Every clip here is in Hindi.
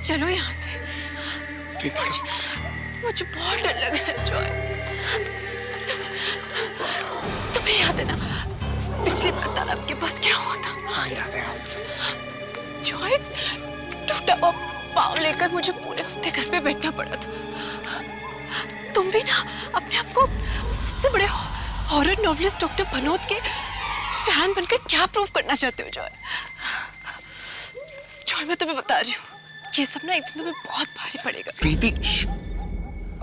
चलो यहाँ से। मुझे बहुत डर लग रहा है जॉय। तुम्हें याद है ना पिछली बार तालाब के पास क्या हुआ था? हाँ याद है। जॉय, टूटा हुआ पाँव लेकर मुझे पूरे हफ्ते घर पे बैठना पड़ा था। तुम भी ना अपने आप को सबसे बड़े हॉरर नॉवलिस्ट डॉक्टर भनोत के फैन बनकर क्या प्रूव करना चाहते हो जॉय? जॉय, मैं तुम्हें बता रही हूँ, ये सब ना एक दिन तुम्हें बहुत भारी पड़ेगा। प्रीति,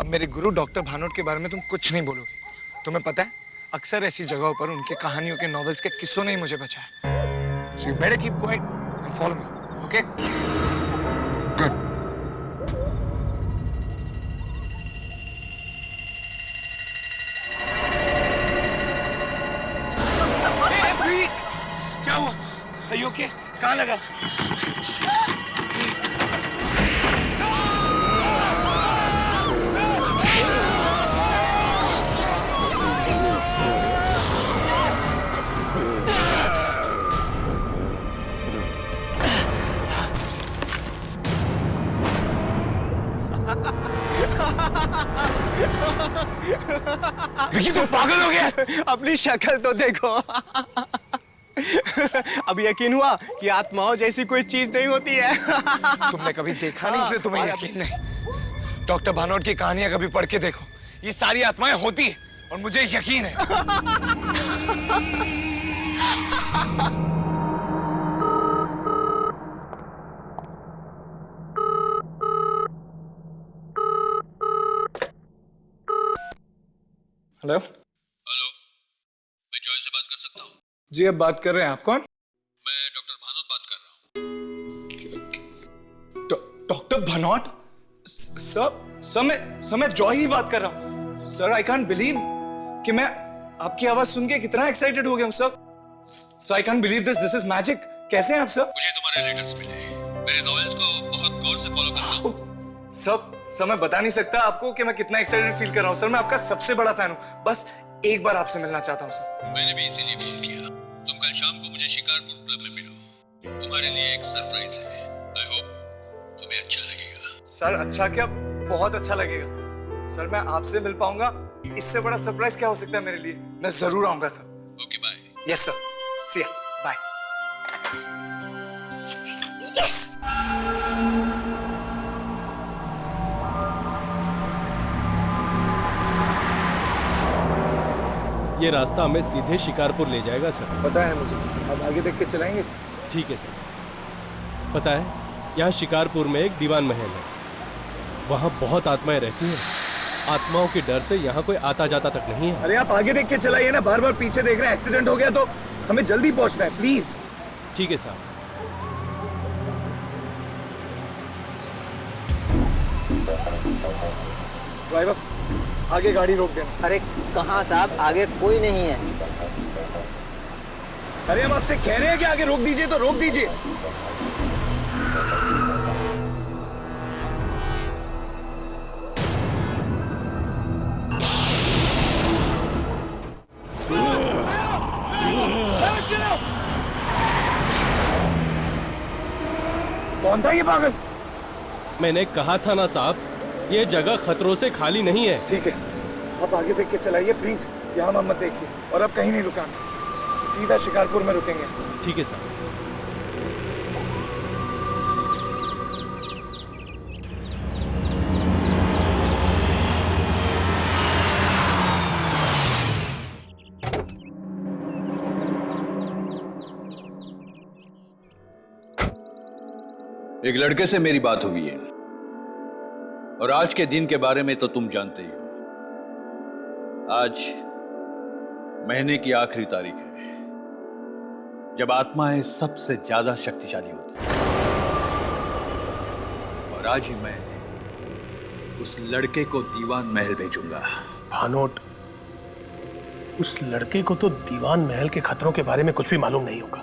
अब मेरे गुरु डॉक्टर भानोट के बारे में तुम कुछ नहीं बोलोगे। तुम्हें पता है अक्सर ऐसी जगहों पर उनके कहानियों के नॉवेल्स के किस्सों ने ही मुझे बचाया। So you better keep quiet and follow me, okay? Good. Hey, प्रीति, क्या हुआ? Are you okay? कहाँ लगा? विकी, तुम पागल हो गया? अपनी शक्ल तो देखो। अब यकीन हुआ कि आत्माओं जैसी कोई चीज नहीं होती है। तुमने कभी देखा नहीं इसलिए तुम्हें यकीन नहीं। डॉक्टर भानोट की कहानियां कभी पढ़ के देखो, ये सारी आत्माएं होती है और मुझे यकीन है। हेलो हेलो, मैं जॉय से बात कर सकता हूँ? जी, अब बात कर रहे हैं। आप कौन? मैं डॉक्टर भानोट बात कर रहा हूँ। डॉक्टर भानोट? सर मैं जॉय ही बात कर रहा हूँ। सर, आई कांट बिलीव कि मैं आपकी आवाज सुन के कितना एक्साइटेड हो गया हूँ sir. I can't believe this is magic. कैसे हैं आप सर? मुझे तुम्हारे लेटर्स मिले। मेरे नॉवेल्स को बहुत गौर से फॉलो करता हूँ। सर मैं बता नहीं सकता आपको कि मैं कितना एक्साइटेड फील कर रहा हूँ। सर, मैं आपका सबसे बड़ा फैन हूँ। बस एक बार आपसे मिलना चाहता हूँ सर। मैंने भी इसीलिए फोन किया। तुम कल शाम को मुझे शिकारपुर क्लब में मिलो। तुम्हारे लिए एक सरप्राइज है। आई होप तुम्हें अच्छा लगेगा। सर, अच्छा क्या, बहुत अच्छा लगेगा। सर, मैं आपसे मिल पाऊंगा, इससे बड़ा सरप्राइज क्या हो सकता है मेरे लिए। मैं जरूर आऊंगा sir. Okay, bye. Yes sir, see ya, bye. Yes. ये रास्ता हमें सीधे शिकारपुर ले जाएगा सर। पता है मुझे। अब आगे देख के चलाएंगे। ठीक है सर। पता है, यहाँ शिकारपुर में एक दीवान महल है। वहाँ बहुत आत्माएं रहती हैं। आत्माओं के डर से यहाँ कोई आता जाता तक नहीं है। अरे आप आगे देख के चलाइए ना, बार बार पीछे देख रहे हैं। एक्सीडेंट हो गया तो हमें जल्दी पहुंचना है, प्लीज। ठीक है साहब। ड्राइवर, आगे गाड़ी रोक देना। अरे कहाँ साहब, आगे कोई नहीं है। अरे हम आपसे कह रहे हैं कि आगे रोक दीजिए तो रोक दीजिए। कौन था ये पागल? मैंने कहा था ना साहब, ये जगह खतरों से खाली नहीं है। ठीक है, आप आगे देख के चलाइए प्लीज। यहाँ मत देखिए और अब कहीं नहीं रुकाना, सीधा शिकारपुर में रुकेंगे। ठीक है साहब। एक लड़के से मेरी बात हुई है और आज के दिन के बारे में तो तुम जानते ही हो। आज महीने की आखिरी तारीख है जब आत्माएं सबसे ज्यादा शक्तिशाली होती हैं। और आज ही मैं उस लड़के को दीवान महल भेजूंगा। भानोट, उस लड़के को तो दीवान महल के खतरों के बारे में कुछ भी मालूम नहीं होगा,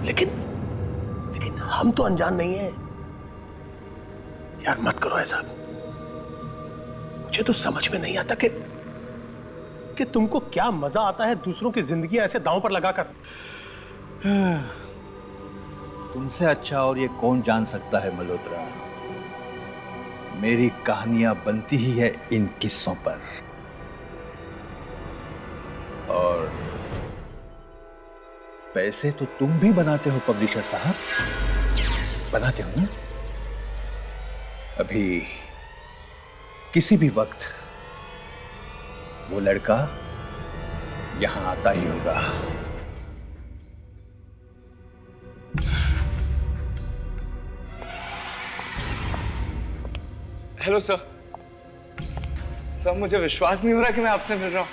लेकिन हम तो अनजान नहीं है यार। मत करो ऐसा। मुझे तो समझ में नहीं आता कि तुमको क्या मजा आता है दूसरों की जिंदगी ऐसे दांव पर लगाकर। तुमसे अच्छा और ये कौन जान सकता है मल्होत्रा। मेरी कहानियां बनती ही है इन किस्सों पर। और पैसे तो तुम भी बनाते हो पब्लिशर साहब, बनाते हो ना? अभी किसी भी वक्त वो लड़का यहां आता ही होगा। Hello sir. सर मुझे विश्वास नहीं हो रहा कि मैं आपसे मिल रहा हूँ।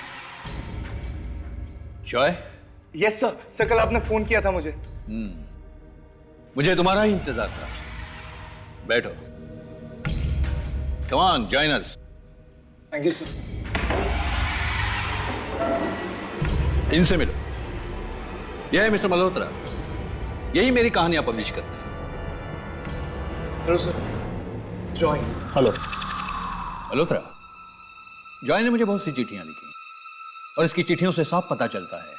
Joy, yes sir. सर कल आपने फोन किया था मुझे। मुझे तुम्हारा ही इंतजार था। बैठो। Come on, join us. Thank you sir. इनसे मिलो। यह है मिस्टर मल्होत्रा, यही मेरी कहानियां पब्लिश करते हैं। Hello sir. Join. Hello. Malhotra, Joy ने मुझे बहुत सी चिट्ठियां लिखी और इसकी चिट्ठियों से साफ पता चलता है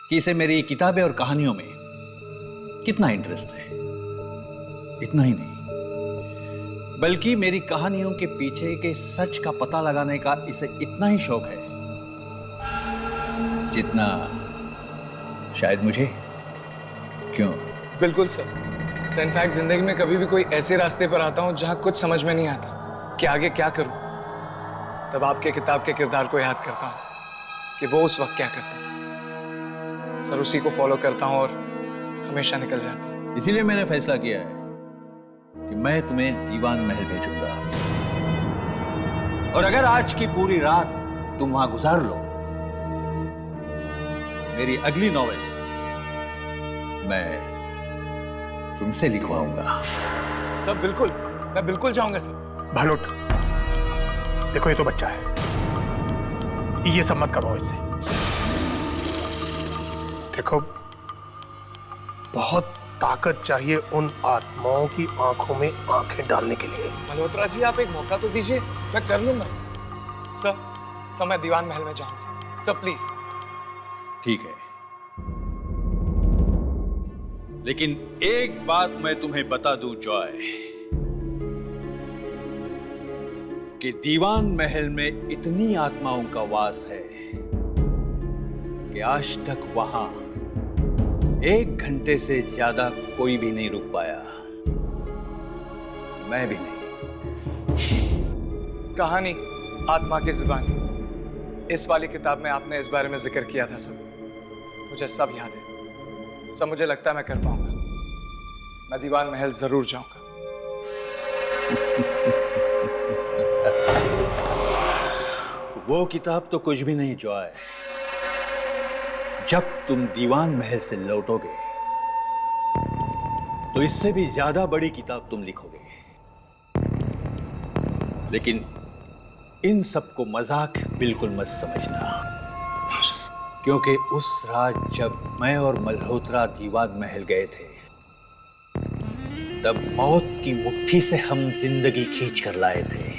कि इसे मेरी किताबें और कहानियों में कितना इंटरेस्ट है। इतना ही नहीं, बल्कि मेरी कहानियों के पीछे के सच का पता लगाने का इसे इतना ही शौक है जितना शायद मुझे। क्यों? बिल्कुल सर। सर इनफैक्ट जिंदगी में कभी भी कोई ऐसे रास्ते पर आता हूं जहां कुछ समझ में नहीं आता कि आगे क्या करूं, तब आपके किताब के किरदार को याद करता हूं कि वो उस वक्त क्या करता। सर उसी को फॉलो करता हूं और हमेशा निकल जाता हूं। इसीलिए मैंने फैसला किया है कि मैं तुम्हें दीवान महल भेजूंगा, और अगर आज की पूरी रात तुम वहां गुजार लो, मेरी अगली नॉवेल मैं तुमसे लिखवाऊंगा। सर बिल्कुल, मैं बिल्कुल जाऊंगा सर। भानुट, देखो ये तो बच्चा है, ये सब मत करवाओ इससे। देखो, बहुत ताकत चाहिए उन आत्माओं की आंखों में आंखें डालने के लिए। मल्होत्रा जी आप एक मौका तो दीजिए, मैं कर लूंगा। सर मैं दीवान महल में जाऊंगा। Sir please. ठीक है, लेकिन एक बात मैं तुम्हें बता दूं जॉय, कि दीवान महल में इतनी आत्माओं का वास है कि आज तक वहां 1 घंटे से ज्यादा कोई भी नहीं रुक पाया। मैं भी नहीं। कहानी आत्मा की जुबानी, इस वाली किताब में आपने इस बारे में जिक्र किया था सर। मुझे सब याद है सर। मुझे लगता है मैं कर पाऊंगा। मैं दीवान महल जरूर जाऊंगा। वो किताब तो कुछ भी नहीं जॉय। जब तुम दीवान महल से लौटोगे तो इससे भी ज्यादा बड़ी किताब तुम लिखोगे। लेकिन इन सबको मजाक बिल्कुल मत समझना, क्योंकि उस रात जब मैं और मल्होत्रा दीवान महल गए थे, तब मौत की मुट्ठी से हम जिंदगी खींच कर लाए थे।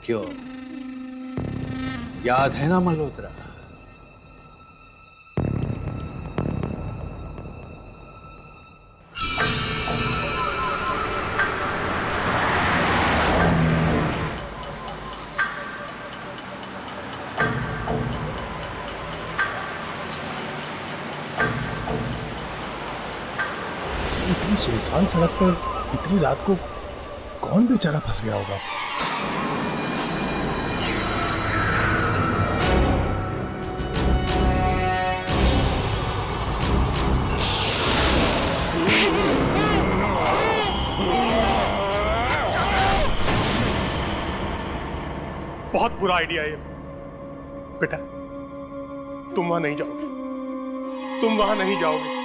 क्यों, याद है ना मल्होत्रा? इतनी सुनसान सड़क पर इतनी रात को कौन बेचारा फंस गया होगा? बहुत बुरा आइडिया है ये। बेटा, तुम वहां नहीं जाओगे। तुम वहां नहीं जाओगे।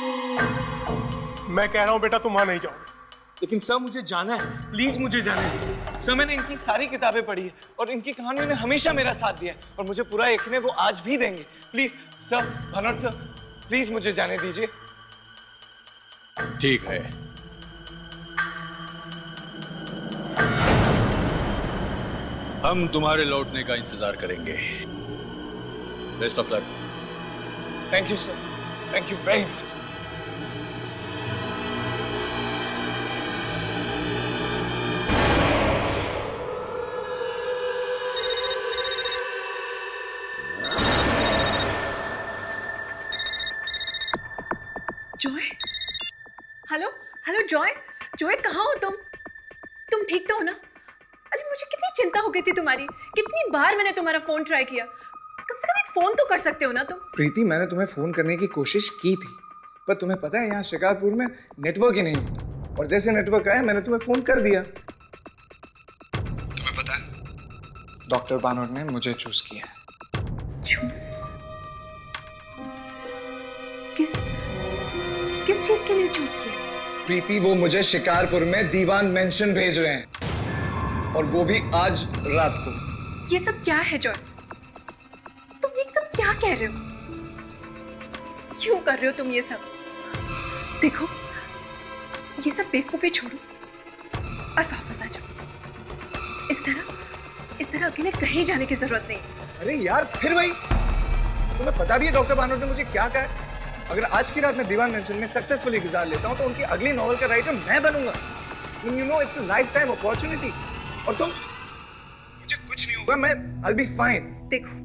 मैं कह रहा हूं बेटा, तुम वहां नहीं जाओगे। लेकिन सर मुझे जाना है, प्लीज मुझे जाने दीजिए। सर मैंने इनकी सारी किताबें पढ़ी है और इनकी कहानियों ने हमेशा मेरा साथ दिया है और मुझे पूरा यकीन है वो आज भी देंगे। प्लीज सर, भानुट सर, प्लीज मुझे जाने दीजिए। ठीक है, हम तुम्हारे लौटने का इंतजार करेंगे। Best of luck. Thank you sir, thank you very much. Joy, hello hello Joy, Joy कहाँ हो तुम? तुम ठीक तो हो ना? अरे मुझे कितनी चिंता हो गई थी तुम्हारी, कितनी बार मैंने तुम्हारा फोन ट्राई किया। कम से कम एक फोन तो कर सकते हो ना तुम। प्रीति, मैंने तुम्हें फोन करने की कोशिश की थी, पर तुम्हें पता है यहाँ शिकारपुर में नेटवर्क ही नहीं होता, और जैसे नेटवर्क आया मैंने तुम्हें फोन कर दिया। तुम्हें पता है डॉक्टर बानोट ने मुझे चूज किया है। चूज? किस चीज के लिए चूज किया? प्रीति, वो मुझे शिकारपुर में दीवान मेंशन भेज रहे हैं, और वो भी आज रात को। ये सब क्या है जॉय? तुम ये सब क्या कह रहे हो? क्यों कर रहे हो तुम ये सब? देखो, ये सब बेवकूफी छोड़ो और वापस आ जाओ। इस तरह अकेले कहीं जाने की जरूरत नहीं। अरे यार, फिर वही। तुम्हें पता भी है डॉक्टर बानोट ने मुझे क्या कहा है? अगर आज की रात में दीवान मेंशन में सक्सेसफुली गुजार लेता हूं तो उनकी अगली नॉवल का राइटर मैं बनूंगा। You know, it's a life time opportunity. और मुझे कुछ नहीं होगा, मैं I'll be fine। देखो,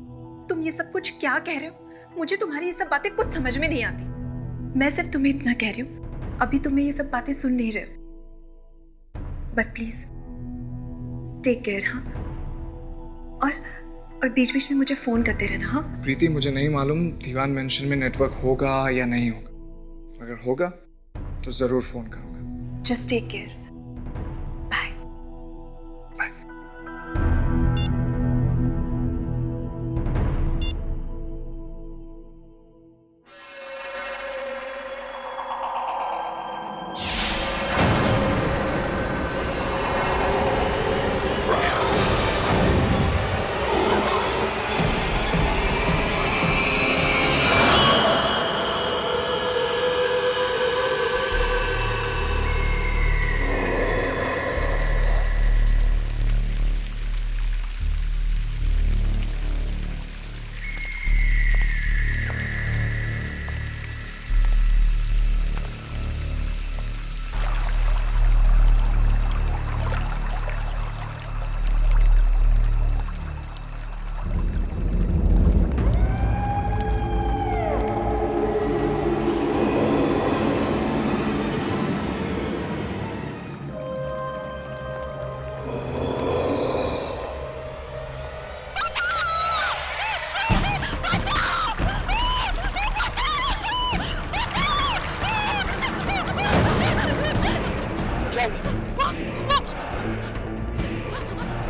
तुम ये सब कुछ क्या कह रहे हो? मुझे तुम्हारी ये सब बातें कुछ समझ में नहीं आती। मैं सिर्फ तुम्हें इतना कह रही हूँ, अभी तुम्हें ये सब बातें सुन नहीं रहे हो। But please take care. हाँ, और बीच बीच में मुझे फोन करते रहना। हाँ प्रीति, मुझे नहीं मालूम दीवान मेंशन में नेटवर्क होगा या नहीं होगा। अगर होगा तो जरूर फोन करूंगा। Just take care. Bye. Bye.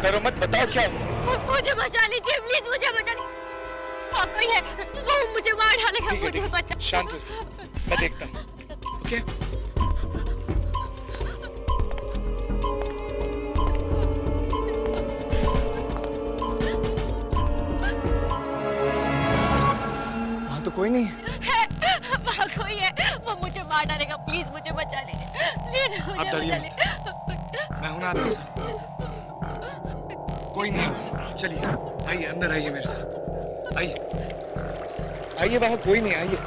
डरो मत, बताओ क्या हुआ? मुझे बचा लीजिए प्लीज, मुझे बचा लीजिए। हाँ, कोई है, वो मुझे मार डालेगा। मुझे बचा। शांत हो जाओ, मैं देखता हूँ। ओके? वहाँ तो कोई नहीं है। वहाँ कोई है, वो मुझे मार डालेगा। प्लीज मुझे बचा लीजिए, प्लीज मुझे बचा लीजिए। मैं हूं ना आपके साथ। कोई नहीं है। चलिए आइए, अंदर आइए मेरे साथ। आइए आइए, वहां कोई नहीं। आइए।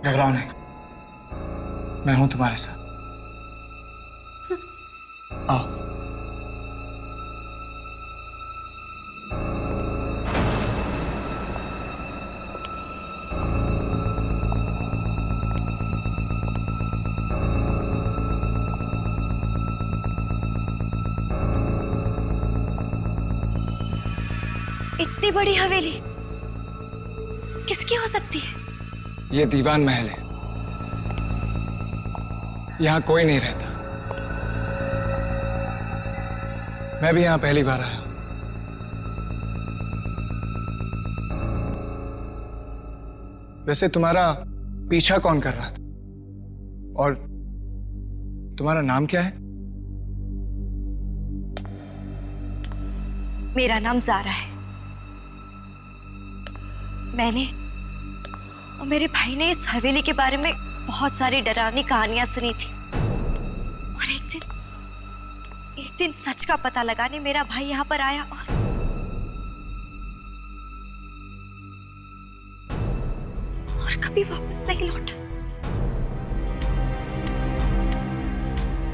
घबराओ नहीं, मैं हूं तुम्हारे साथ। आओ। इतनी बड़ी हवेली किसकी हो सकती है? ये दीवान महल है, यहां कोई नहीं रहता। मैं भी यहां पहली बार आया। वैसे तुम्हारा पीछा कौन कर रहा था, और तुम्हारा नाम क्या है? मेरा नाम ज़ारा है। मैंने और मेरे भाई ने इस हवेली के बारे में बहुत सारी डरावनी कहानियां सुनी थी। एक दिन सच का पता लगाने मेरा भाई यहाँ पर आया और कभी वापस नहीं लौटा।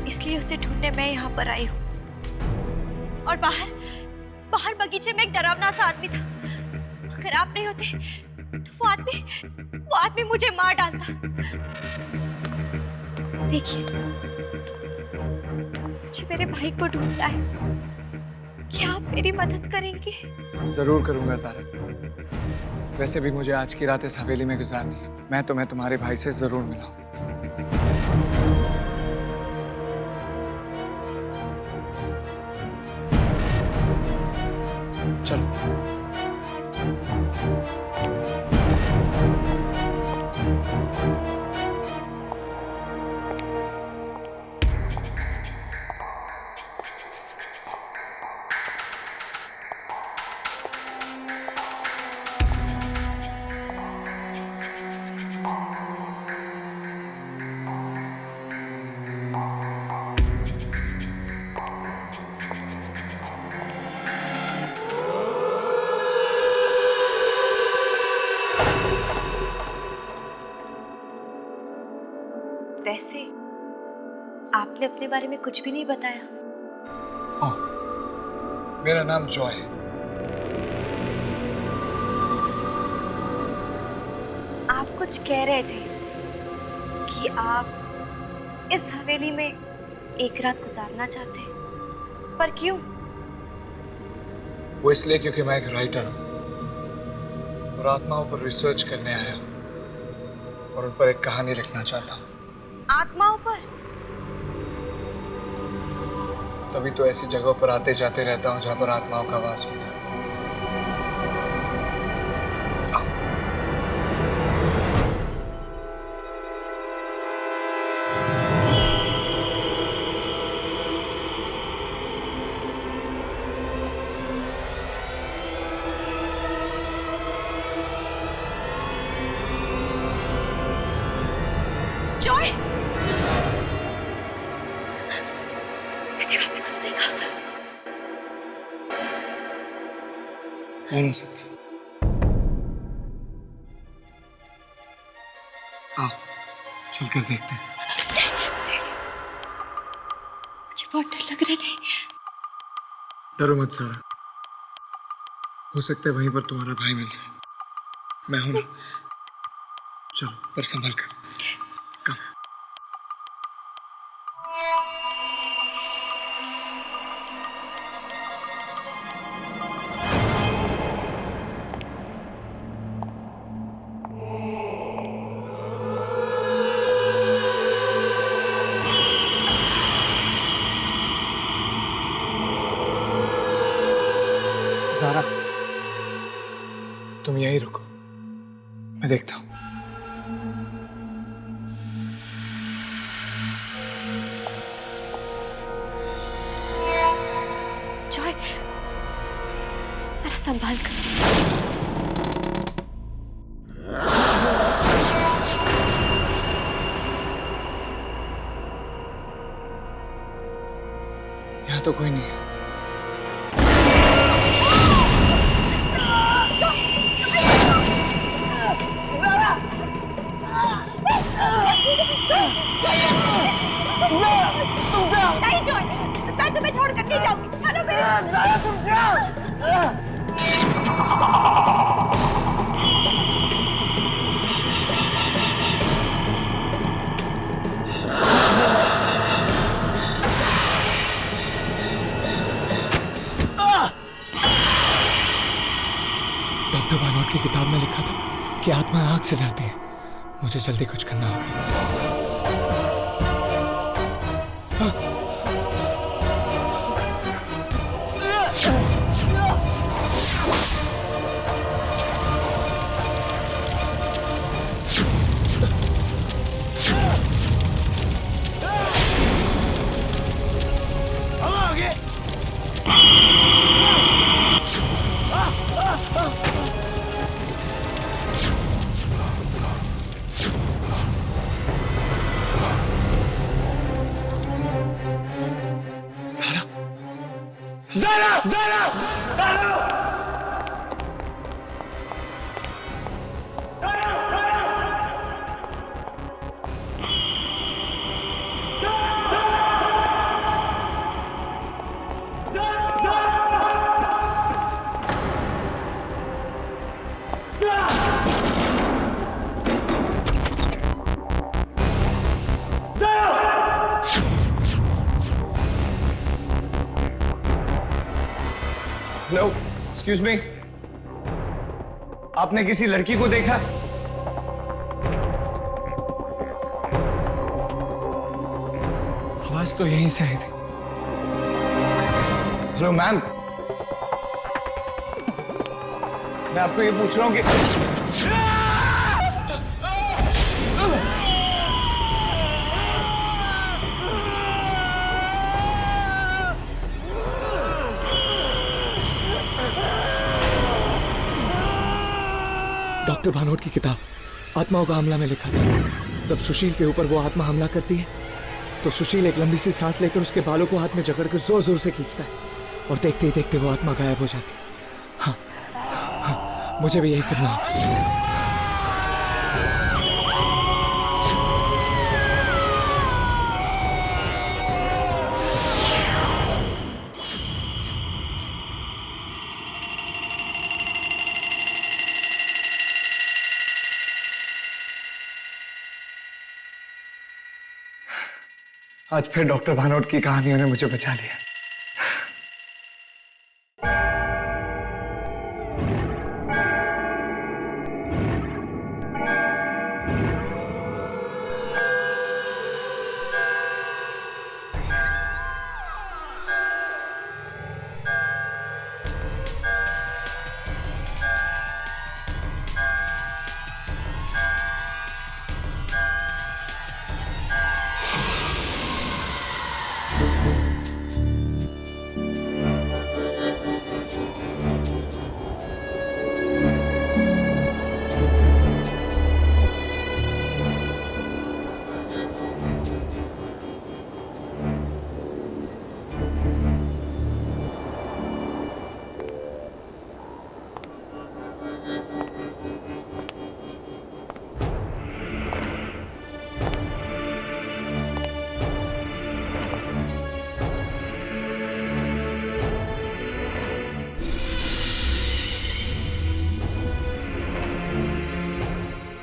इसलिए उसे ढूंढने मैं यहाँ पर आई हूँ। और बाहर बाहर बगीचे में एक डरावना सा आदमी था। अगर आप नहीं होते तो वो आदमी मुझे मार डालता। देखिए, मुझे मेरे भाई को ढूंढना है। क्या आप मेरी मदद करेंगे? जरूर करूंगा ज़ारा। वैसे भी मुझे आज की रात इस हवेली में गुजारनी है। मैं तुम्हें तुम्हारे भाई से जरूर मिलाऊं। चलो। वैसे आपने अपने बारे में कुछ भी नहीं बताया। ओह, मेरा नाम जॉय है। आप कुछ कह रहे थे कि आप इस हवेली में एक रात गुजारना चाहते हैं, पर क्यों? वो इसलिए क्योंकि मैं एक राइटर हूँ और आत्माओं पर रिसर्च करने आया हूँ और उन पर एक कहानी लिखना चाहता हूँ। आत्माओं पर? तभी तो ऐसी जगहों पर आते जाते रहता हूँ जहाँ पर आत्माओं का वास होता है। जॉय, मैंने वहां पे कुछ देखा। कौन हो सकता? आओ, चलकर देखते हैं। मुझे बहुत डर लग रहा है। डरो मत सारा, हो सकता है वहीं पर तुम्हारा भाई मिल जाए। मैं हूं ना। चलो, पर संभल कर। कम। ज़ारा, तुम यहीं रुको, मैं देखता हूँ। जॉय, जरा संभाल कर। यहाँ तो कोई नहीं है। नहीं जॉय, मैं तुम्हें छोड़कर नहीं जाऊंगी। चलो मेरे साथ। तुम जाओ। डॉक्टर भानोट की किताब में लिखा था कि आत्मा आग से डरती है। मुझे जल्दी कुछ करना होगा। ज़रा ज़रा हेलो, एक्सक्यूज मी, आपने किसी लड़की को देखा? आवाज तो यहीं से आई थी। हेलो मैम, मैं आपको ये पूछ रहा हूँ कि डॉक्टर भानोट की किताब आत्माओं का हमला में लिखा था, जब सुशील के ऊपर वो आत्मा हमला करती है तो सुशील एक लंबी सी सांस लेकर उसके बालों को हाथ में जकड़कर जोर जोर से खींचता है और देखते ही देखते वो आत्मा गायब हो जाती है। हाँ, हाँ, मुझे भी यही करना होगा। आज फिर डॉक्टर भानोट की कहानियों ने मुझे बचा लिया।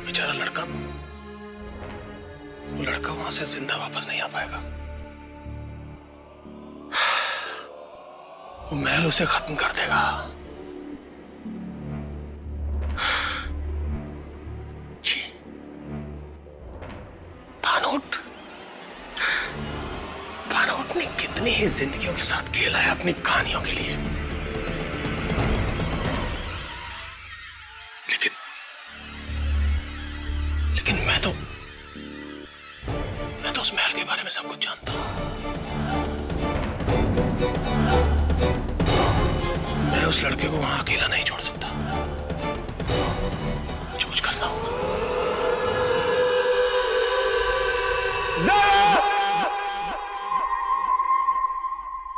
बेचारा लड़का, वो लड़का वहां से जिंदा वापस नहीं आ पाएगा। वो महल उसे खत्म कर देगा। जी, भानोट ने कितनी ही जिंदगियों के साथ खेला है अपनी कहानियों के लिए, लेकिन मैं तो उस महल के बारे में सब कुछ जानता हूं। मैं उस लड़के को वहां अकेला नहीं छोड़ सकता, मुझे कुछ करना होगा।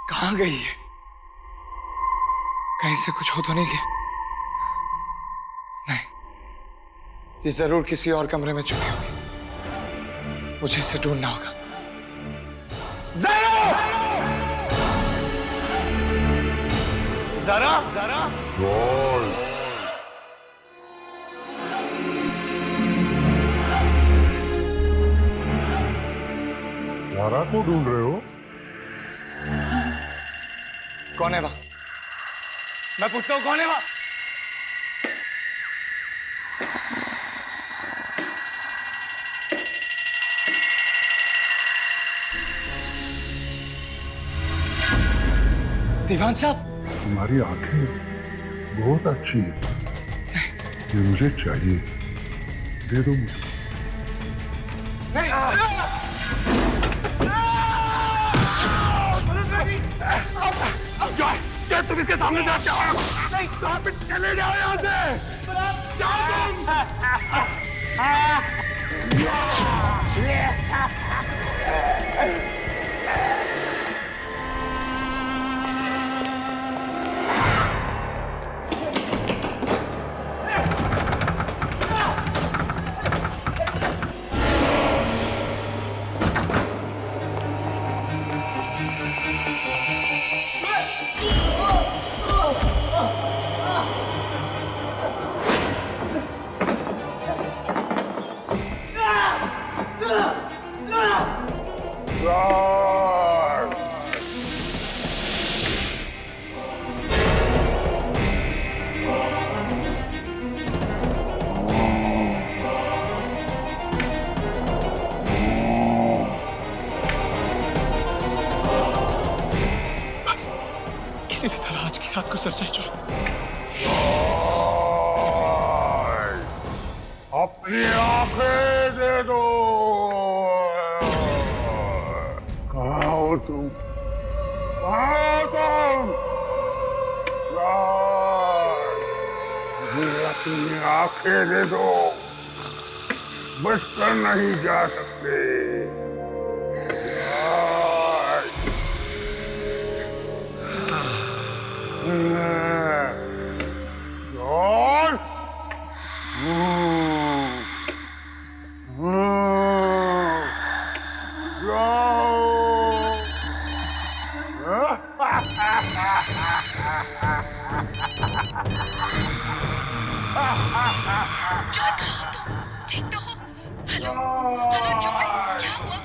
कहां गई है? कहीं से कुछ हो तो नहीं गया? नहीं, ये जरूर किसी और कमरे में छुपी होगी। मुझे इसे ढूंढना होगा। ज़रा ज़रा ज़ारा को ढूंढ रहे हो? कौन है वह? मैं पूछता हूं कौन है वह? दीवान साहब, तुम्हारी आंखें बहुत अच्छी है, ये मुझे चाहिए, दे दो मुझे। क्या तुम इसके सामने जाते हो? नहीं, कहां पे चले जाओ यहाँ से? जाओ तुम। किसी भी तरह आज की रात को सर जाए। अपनी आंखें दे दो। कहाँ हो तुम? कहाँ हो तुम? मुझे अपनी आंखें दे दो, बचकर नहीं जा सकते। जॉर्ज, जॉय कहाँ हो तुम? ठीक तो हो? हेलो हेलो जॉय, क्या हुआ?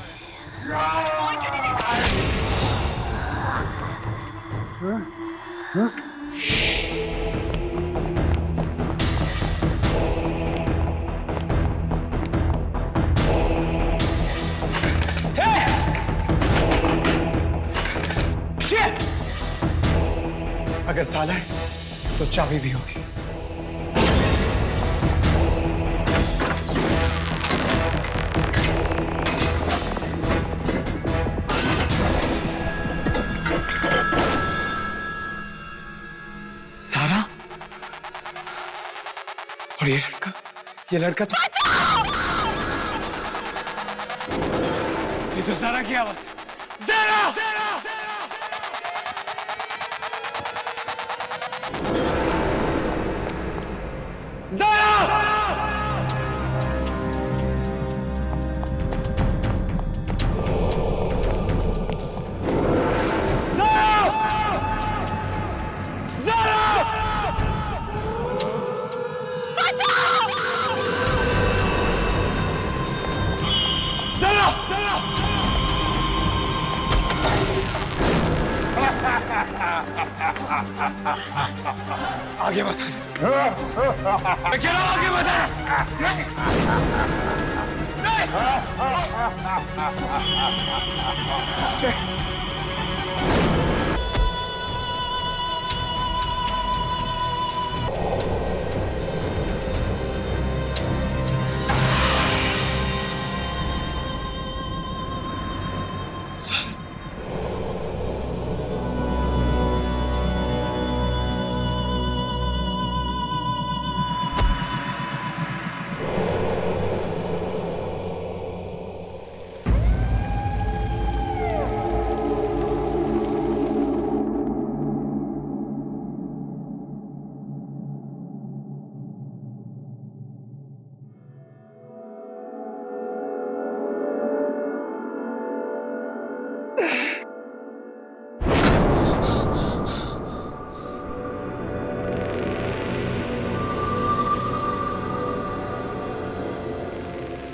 कुछ बोल क्यों नहीं रही? अगर ताला है तो चाबी भी होगी। सारा और ये लड़का तो ये तो सारा की आवाज है। सारा! आगे मत मैं कह रहा हूं आगे मत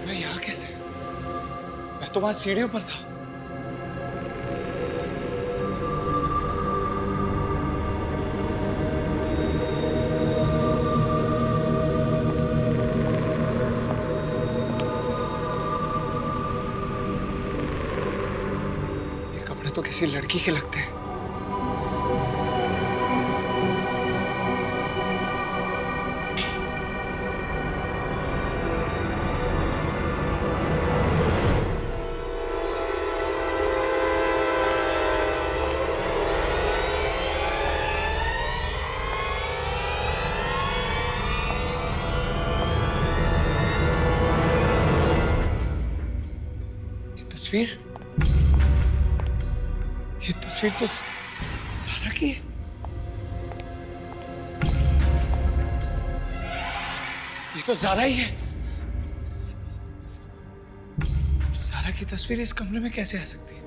मैं यहाँ कैसे? मैं तो वहां सीढ़ियों पर था। ये कपड़े तो किसी लड़की के लगते हैं। ये तस्वीर तो सारा की है। ये तो ज़ारा ही है। सारा की तस्वीर इस कमरे में कैसे आ सकती है?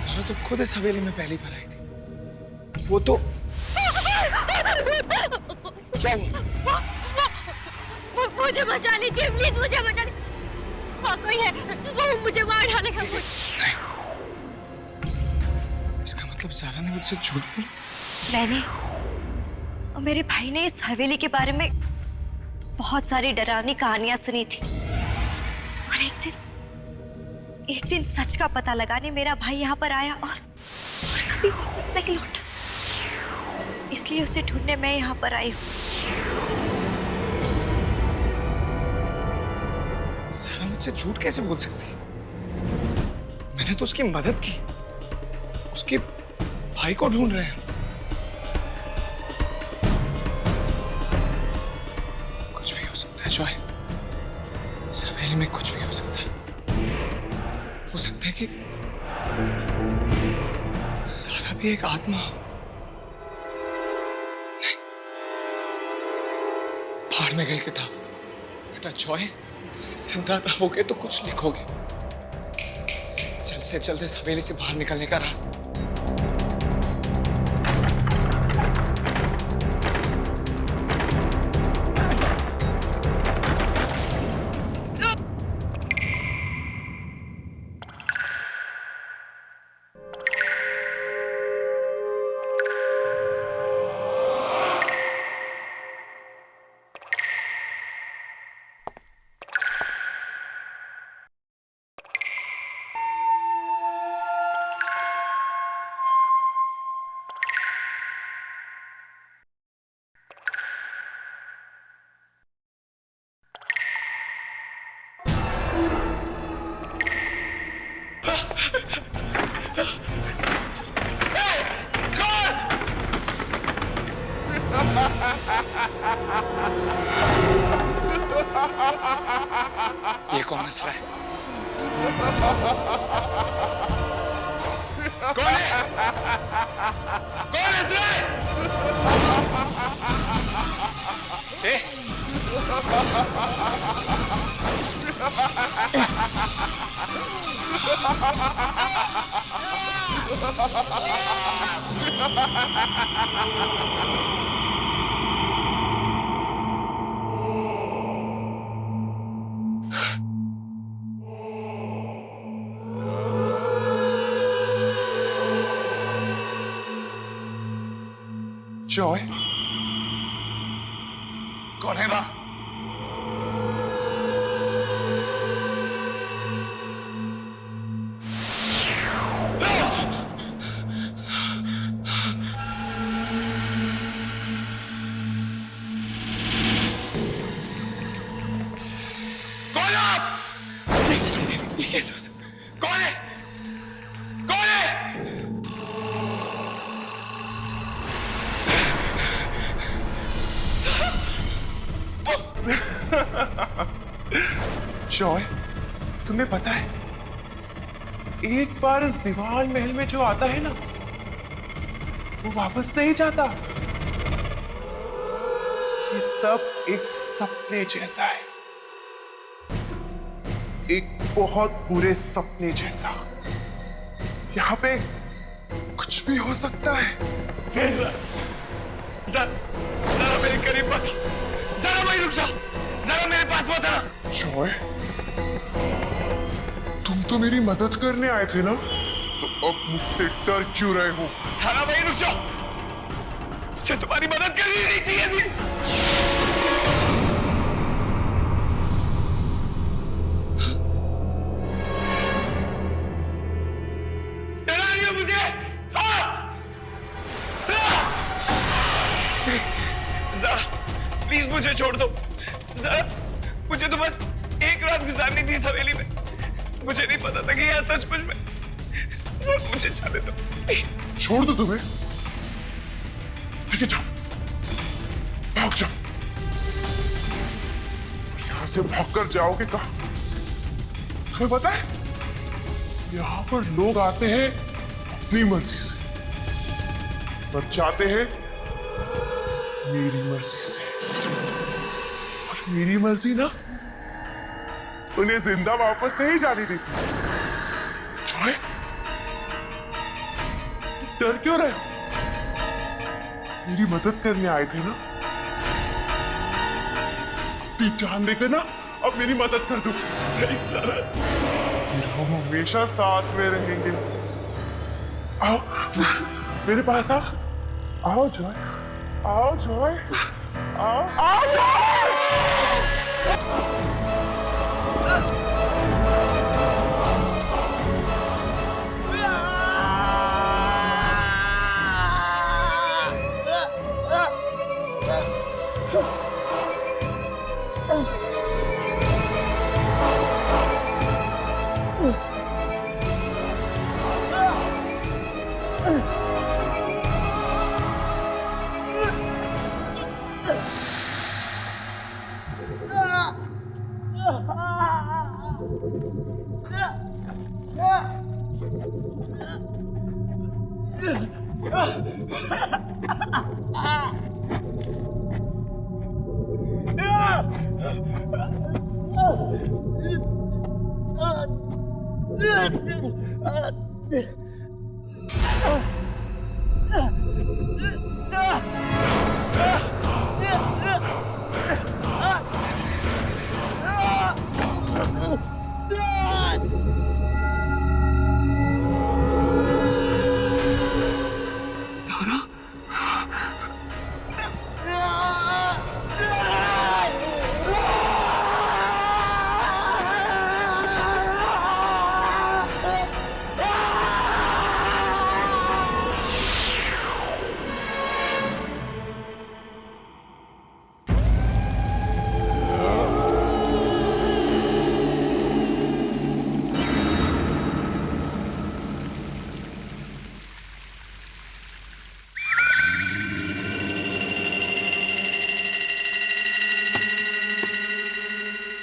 सारा तो खुद इस हवेली में पहली बार आई थी। वो तो क्या हुआ? मुझे बचा लीजिए प्लीज, मुझे बचा लीजिए। वहाँ कोई है, वो मुझे मार डालेगा। नहीं, इसका मतलब सारा ने मुझसे झूठ बोला। मैंने और मेरे भाई ने इस हवेली के बारे में बहुत सारी डरावनी कहानियां सुनी थी, और एक दिन सच का पता लगाने मेरा भाई यहाँ पर आया और कभी वापस नहीं लौटा। इसलिए उसे ढूंढने मैं यहाँ पर आई हूँ। सारा मुझसे झूठ कैसे बोल सकती है? मैंने तो उसकी मदद की, उसके भाई को ढूंढ रहे हैं। कुछ भी हो सकता है जॉय, इस हवेली में कुछ भी हो सकता है। हो सकता है कि सारा भी एक आत्मा हो। नहीं, फाड़ में गई किताब। बेटा जॉय, जिंदा रहोगे तो कुछ लिखोगे। जल्द से जल्द इस हवेली से बाहर निकलने का रास्ता। ये कौन हंस रहा है? कौन है? कौन हंस रहा है? ए? जॉय, कौन है वहां? कौन है आप? ये कैसे हो सकता है? कौन है? कौन है? जॉय, तुम्हें पता है, एक बार इस दीवान महल में जो आता है ना, वो वापस नहीं जाता। ये सब एक सपने जैसा है, एक बहुत बुरे सपने जैसा। यहाँ पे कुछ भी हो सकता है। जरा मेरे करीब मत, जरा वहीं रुक जा, जरा मेरे पास मत आना। जॉय, तुम तो मेरी मदद करने आए थे ना, तो अब मुझसे डर क्यों रहे हो? जरा वहीं रुक जाओ, मुझे तुम्हारी मदद करनी नहीं चाहिए थी। डरा रही हो मुझे? जरा प्लीज मुझे छोड़ दो, जरा मुझे तो बस एक रात गुजारनी थी इस हवेली में। मुझे नहीं पता था कि यह सचमुच में। सर मुझे जाने दो प्लीज। छोड़ दो तुम्हें? ठीक है, जाओ, भाग जाओ। यहां से भागकर जाओगे कहां? तुम्हें पता है, यहां पर लोग आते हैं अपनी मर्जी से और जाते हैं मेरी मर्जी से। और मेरी मर्जी ना उन्हें जिंदा वापस नहीं जाने देती। जॉय, डर क्यों रहे हो? मेरी मदद करने आए थे ना, जान देकर ना अब मेरी मदद कर दो। नहीं सर, हम हमेशा साथ में रहेंगे। आओ मेरे पास आओ, आओ जॉय, आओ जॉय, आओ आओ जॉय।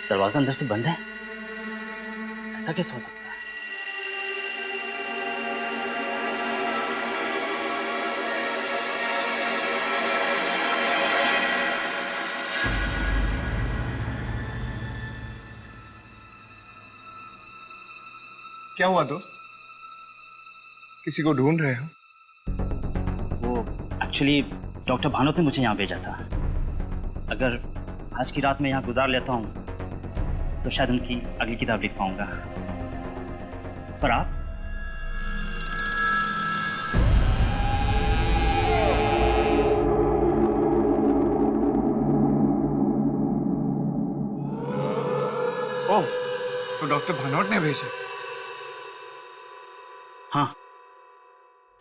दरवाजा अंदर से बंद है, ऐसा कैसे हो सकता है? क्या हुआ दोस्त? किसी को ढूंढ रहे हो? वो एक्चुअली डॉक्टर भानोत ने मुझे यहाँ भेजा था। अगर आज की रात में यहाँ गुजार लेता हूँ तो शायद उनकी अगली किताब लिख पाऊंगा। पर आप? ओह, तो डॉक्टर भानोट ने भेजा? हाँ।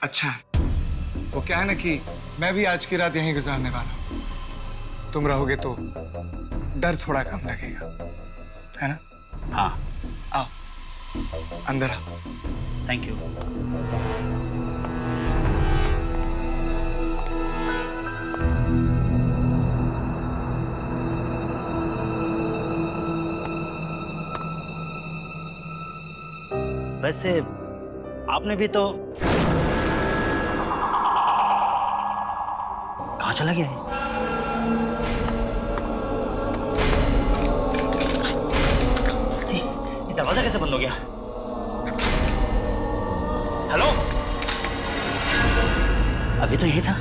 अच्छा, वो क्या है ना कि मैं भी आज की रात यहीं गुजारने वाला हूँ। तुम रहोगे तो डर थोड़ा कम लगेगा, है ना? हाँ। आओ, अंदर आओ। Thank you. वैसे आपने भी तो कहाँ चला गया है? ये दरवाजा कैसे बंद हो गया? हेलो, अभी तो यही था।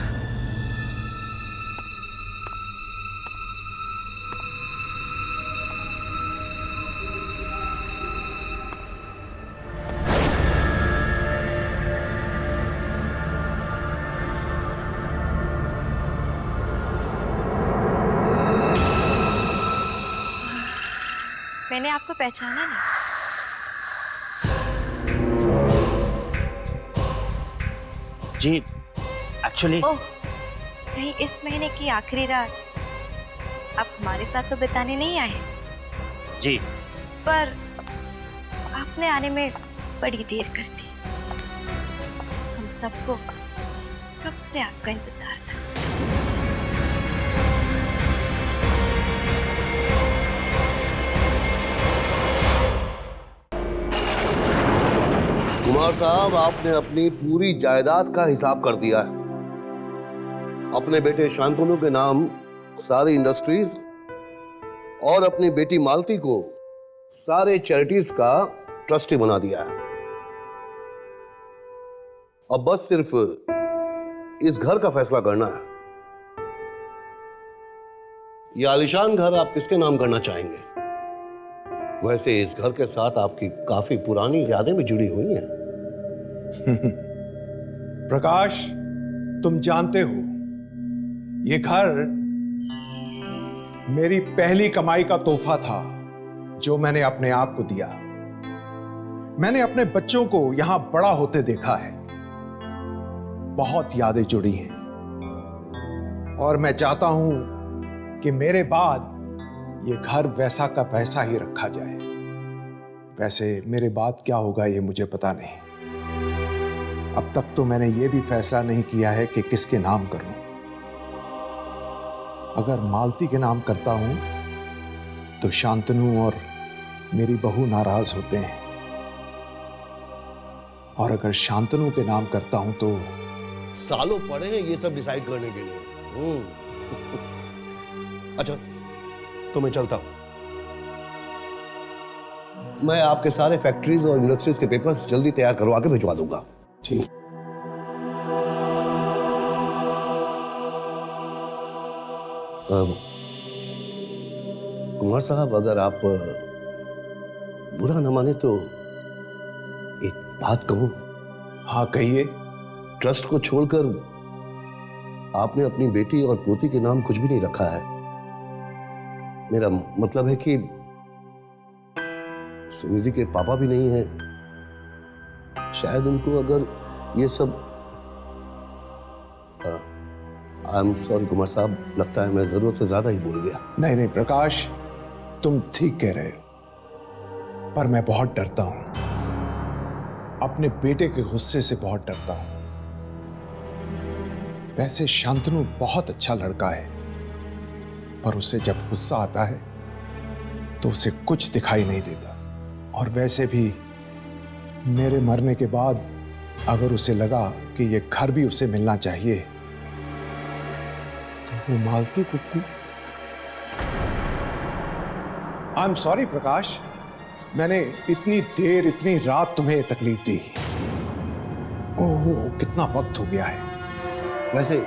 मैंने आपको पहचाना नहीं। जी, एक्चुअली ओह, कहीं इस महीने की आखिरी रात आप हमारे साथ तो बिताने नहीं आए? जी, पर आपने आने में बड़ी देर कर दी। हम सबको कब से आपका इंतजार था। कुमार साहब, आपने अपनी पूरी जायदाद का हिसाब कर दिया है। अपने बेटे शांतनु के नाम सारी इंडस्ट्रीज और अपनी बेटी मालती को सारे चैरिटीज का ट्रस्टी बना दिया है। अब बस सिर्फ इस घर का फैसला करना है। यह आलीशान घर आप किसके नाम करना चाहेंगे? वैसे इस घर के साथ आपकी काफी पुरानी यादें भी जुड़ी हुई हैं। प्रकाश, तुम जानते हो ये घर मेरी पहली कमाई का तोहफा था जो मैंने अपने आप को दिया। मैंने अपने बच्चों को यहां बड़ा होते देखा है। बहुत यादें जुड़ी हैं और मैं चाहता हूं कि मेरे बाद ये घर वैसा का वैसा ही रखा जाए। वैसे मेरे बाद क्या होगा ये मुझे पता नहीं। अब तक तो मैंने ये भी फैसला नहीं किया है कि किसके नाम करूं। अगर मालती के नाम करता हूं तो शांतनु और मेरी बहू नाराज होते हैं, और अगर शांतनु के नाम करता हूं तो सालों पड़े हैं ये सब डिसाइड करने के लिए। अच्छा, तो मैं चलता हूं। मैं आपके सारे फैक्ट्रीज और इंडस्ट्रीज के पेपर्स जल्दी तैयार करवा के भिजवा दूंगा। ठीक। कुमार साहब, अगर आप बुरा न माने तो एक बात कहूं। हाँ कहिए। ट्रस्ट को छोड़कर आपने अपनी बेटी और पोती के नाम कुछ भी नहीं रखा है। मेरा मतलब है कि सुनिधि के पापा भी नहीं हैं। शायद उनको अगर ये सब आई एम सॉरी कुमार साहब, लगता है मैं जरूरत से ज्यादा ही बोल गया। नहीं नहीं प्रकाश, तुम ठीक कह रहे हो, पर मैं बहुत डरता हूं। अपने बेटे के गुस्से से बहुत डरता हूं। वैसे शांतनु बहुत अच्छा लड़का है, पर उसे जब गुस्सा आता है तो उसे कुछ दिखाई नहीं देता। और वैसे भी मेरे मरने के बाद अगर उसे लगा कि ये घर भी उसे मिलना चाहिए तो वो मालती कुक्कू। आई एम सॉरी प्रकाश, मैंने इतनी देर इतनी रात तुम्हें तकलीफ दी। ओह कितना वक्त हो गया है। वैसे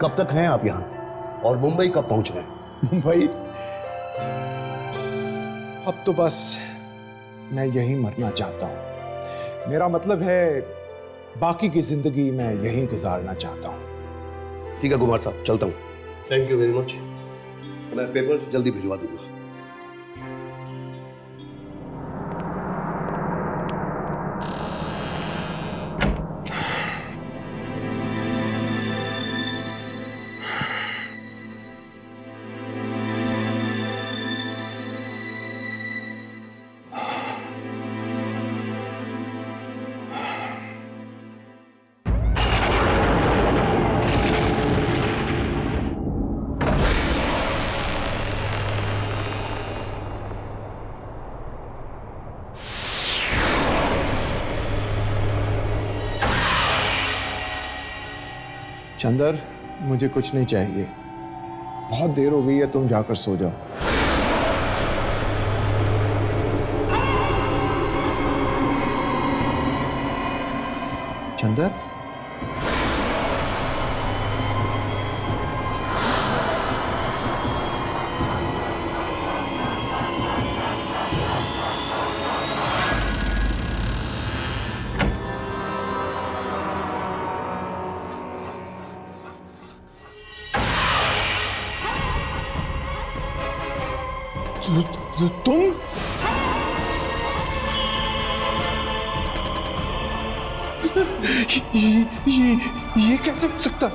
कब तक हैं आप यहाँ और मुंबई कब पहुंच गए? मुंबई? अब तो बस मैं यहीं मरना चाहता हूं। मेरा मतलब है बाकी की जिंदगी मैं यहीं गुजारना चाहता हूं। ठीक है कुमार साहब, चलता हूं। Thank you very much. मैं पेपर्स जल्दी भिजवा दूंगा। चंदर, मुझे कुछ नहीं चाहिए। बहुत देर हो गई है, तुम जाकर सो जाओ। चंदर, तुम? ये कैसे हो सकता?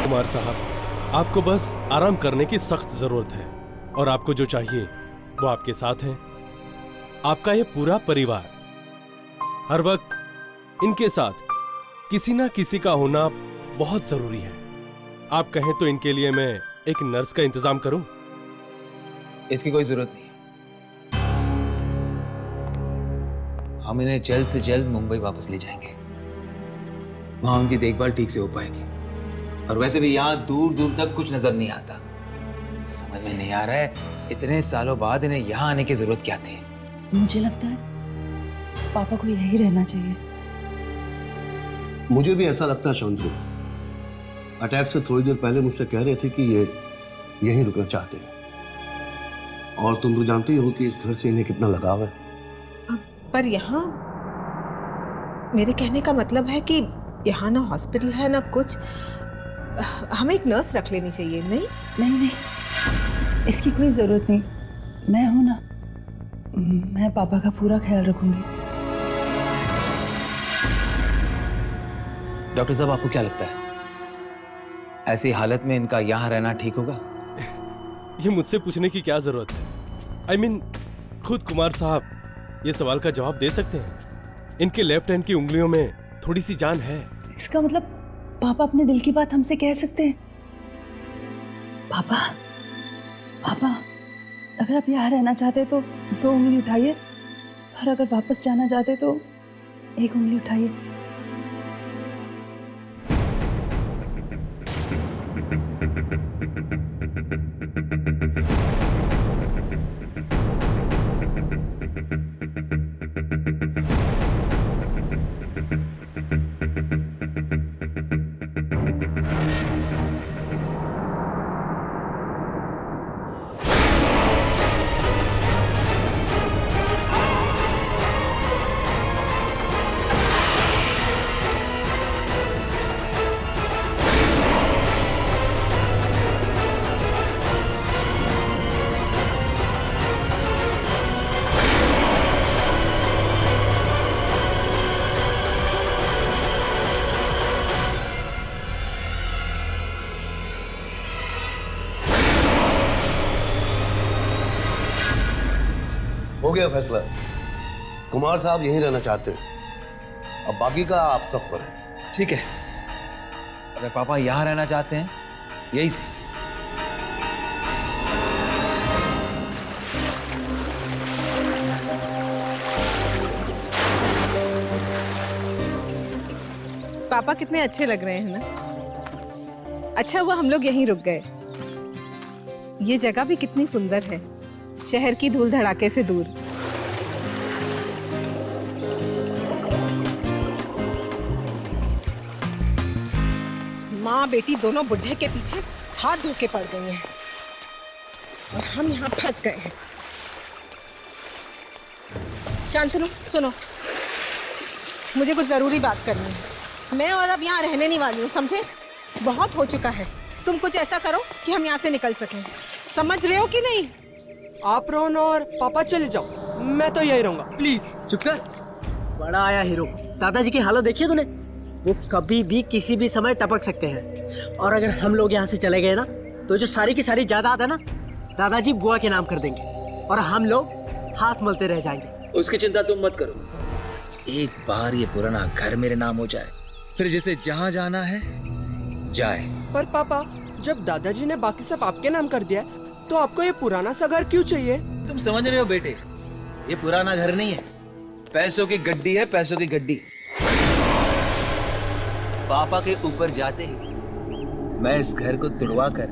कुमार साहब, आपको बस आराम करने की सख्त जरूरत है और आपको जो चाहिए वो आपके साथ है। आपका ये पूरा परिवार हर वक्त इनके साथ किसी ना किसी का होना बहुत जरूरी है। आप कहें तो इनके लिए मैं एक नर्स का इंतजाम करूं? इसकी कोई जरूरत नहीं। हम इन्हें जल्द से जल्द मुंबई वापस ले जाएंगे। वहां उनकी देखभाल ठीक से हो पाएगी। और वैसे भी यहाँ दूर दूर तक कुछ नजर नहीं आता। समझ में नहीं आ रहा है इतने सालों बाद इन्हें यहाँ आने की जरूरत क्या थी। मुझे लगता है पापा को यही रहना चाहिए। मुझे भी ऐसा लगता है शांतनु। अटैक से थोड़ी देर पहले मुझसे कह रहे थे कि ये यहीं रुकना चाहते हैं। और तुम तो जानती हो कि इस घर से इन्हें कितना लगाव है। पर यहाँ मेरे कहने का मतलब है कि यहाँ ना हॉस्पिटल है ना कुछ। हमें एक नर्स रख लेनी चाहिए। नहीं नहीं नहीं, इसकी कोई जरूरत नहीं, मैं हूं ना, मैं पापा का पूरा ख्याल रखूंगी। डॉक्टर साहब, आपको क्या लगता है ऐसी हालत में इनका यहाँ रहना ठीक होगा? ये मुझसे पूछने की क्या जरूरत है? I mean, खुद कुमार साहब ये सवाल का जवाब दे सकते हैं। इनके लेफ्ट हैंड की उंगलियों में थोड़ी सी जान है। इसका मतलब पापा अपने दिल की बात हमसे कह सकते हैं। पापा, पापा, अगर आप यहाँ रहना चाहते तो 2 उंगली उठाइए, और अगर वापस जाना चाहते तो 1 उंगली उठाइए। हो गया फैसला। कुमार साहब यहीं रहना चाहते हैं, अब बाकी का आप सब पर है। ठीक है, अगर पापा यहाँ रहना चाहते हैं यही से। पापा कितने अच्छे लग रहे हैं ना। अच्छा हुआ हम लोग यहीं रुक गए। ये जगह भी कितनी सुंदर है, शहर की धूल धड़ाके से दूर। माँ बेटी दोनों बुढ़े के पीछे हाथ धो के पड़ गई हैं और हम यहाँ फंस गए हैं। शांतनु, सुनो, मुझे कुछ जरूरी बात करनी है। मैं और अब यहाँ रहने नहीं वाली हूँ, समझे? बहुत हो चुका है। तुम कुछ ऐसा करो कि हम यहाँ से निकल सकें। समझ रहे हो कि नहीं? आप रोहन और पापा चले जाओ, मैं तो यही रहूंगा, प्लीज। चुप कर, बड़ा आया हीरो। दादाजी की हालत देखी है तूने? वो कभी भी किसी भी समय टपक सकते हैं, और अगर हम लोग यहाँ से चले गए ना तो जो सारी की सारी जायदाद है ना दादाजी बुआ के नाम कर देंगे और हम लोग हाथ मलते रह जाएंगे। उसकी चिंता तुम मत करो, बस एक बार ये पुराना घर मेरे नाम हो जाए, फिर जिसे जहाँ जाना है जाए। पर पापा, जब दादाजी ने बाकी सब आपके नाम कर दिया तो आपको ये पुराना सा घर क्यों चाहिए? तुम समझ रहे हो बेटे, ये पुराना घर नहीं है, पैसों की गड्डी है, पैसों की गड्डी। पापा के ऊपर जाते ही मैं इस घर को तुड़वा कर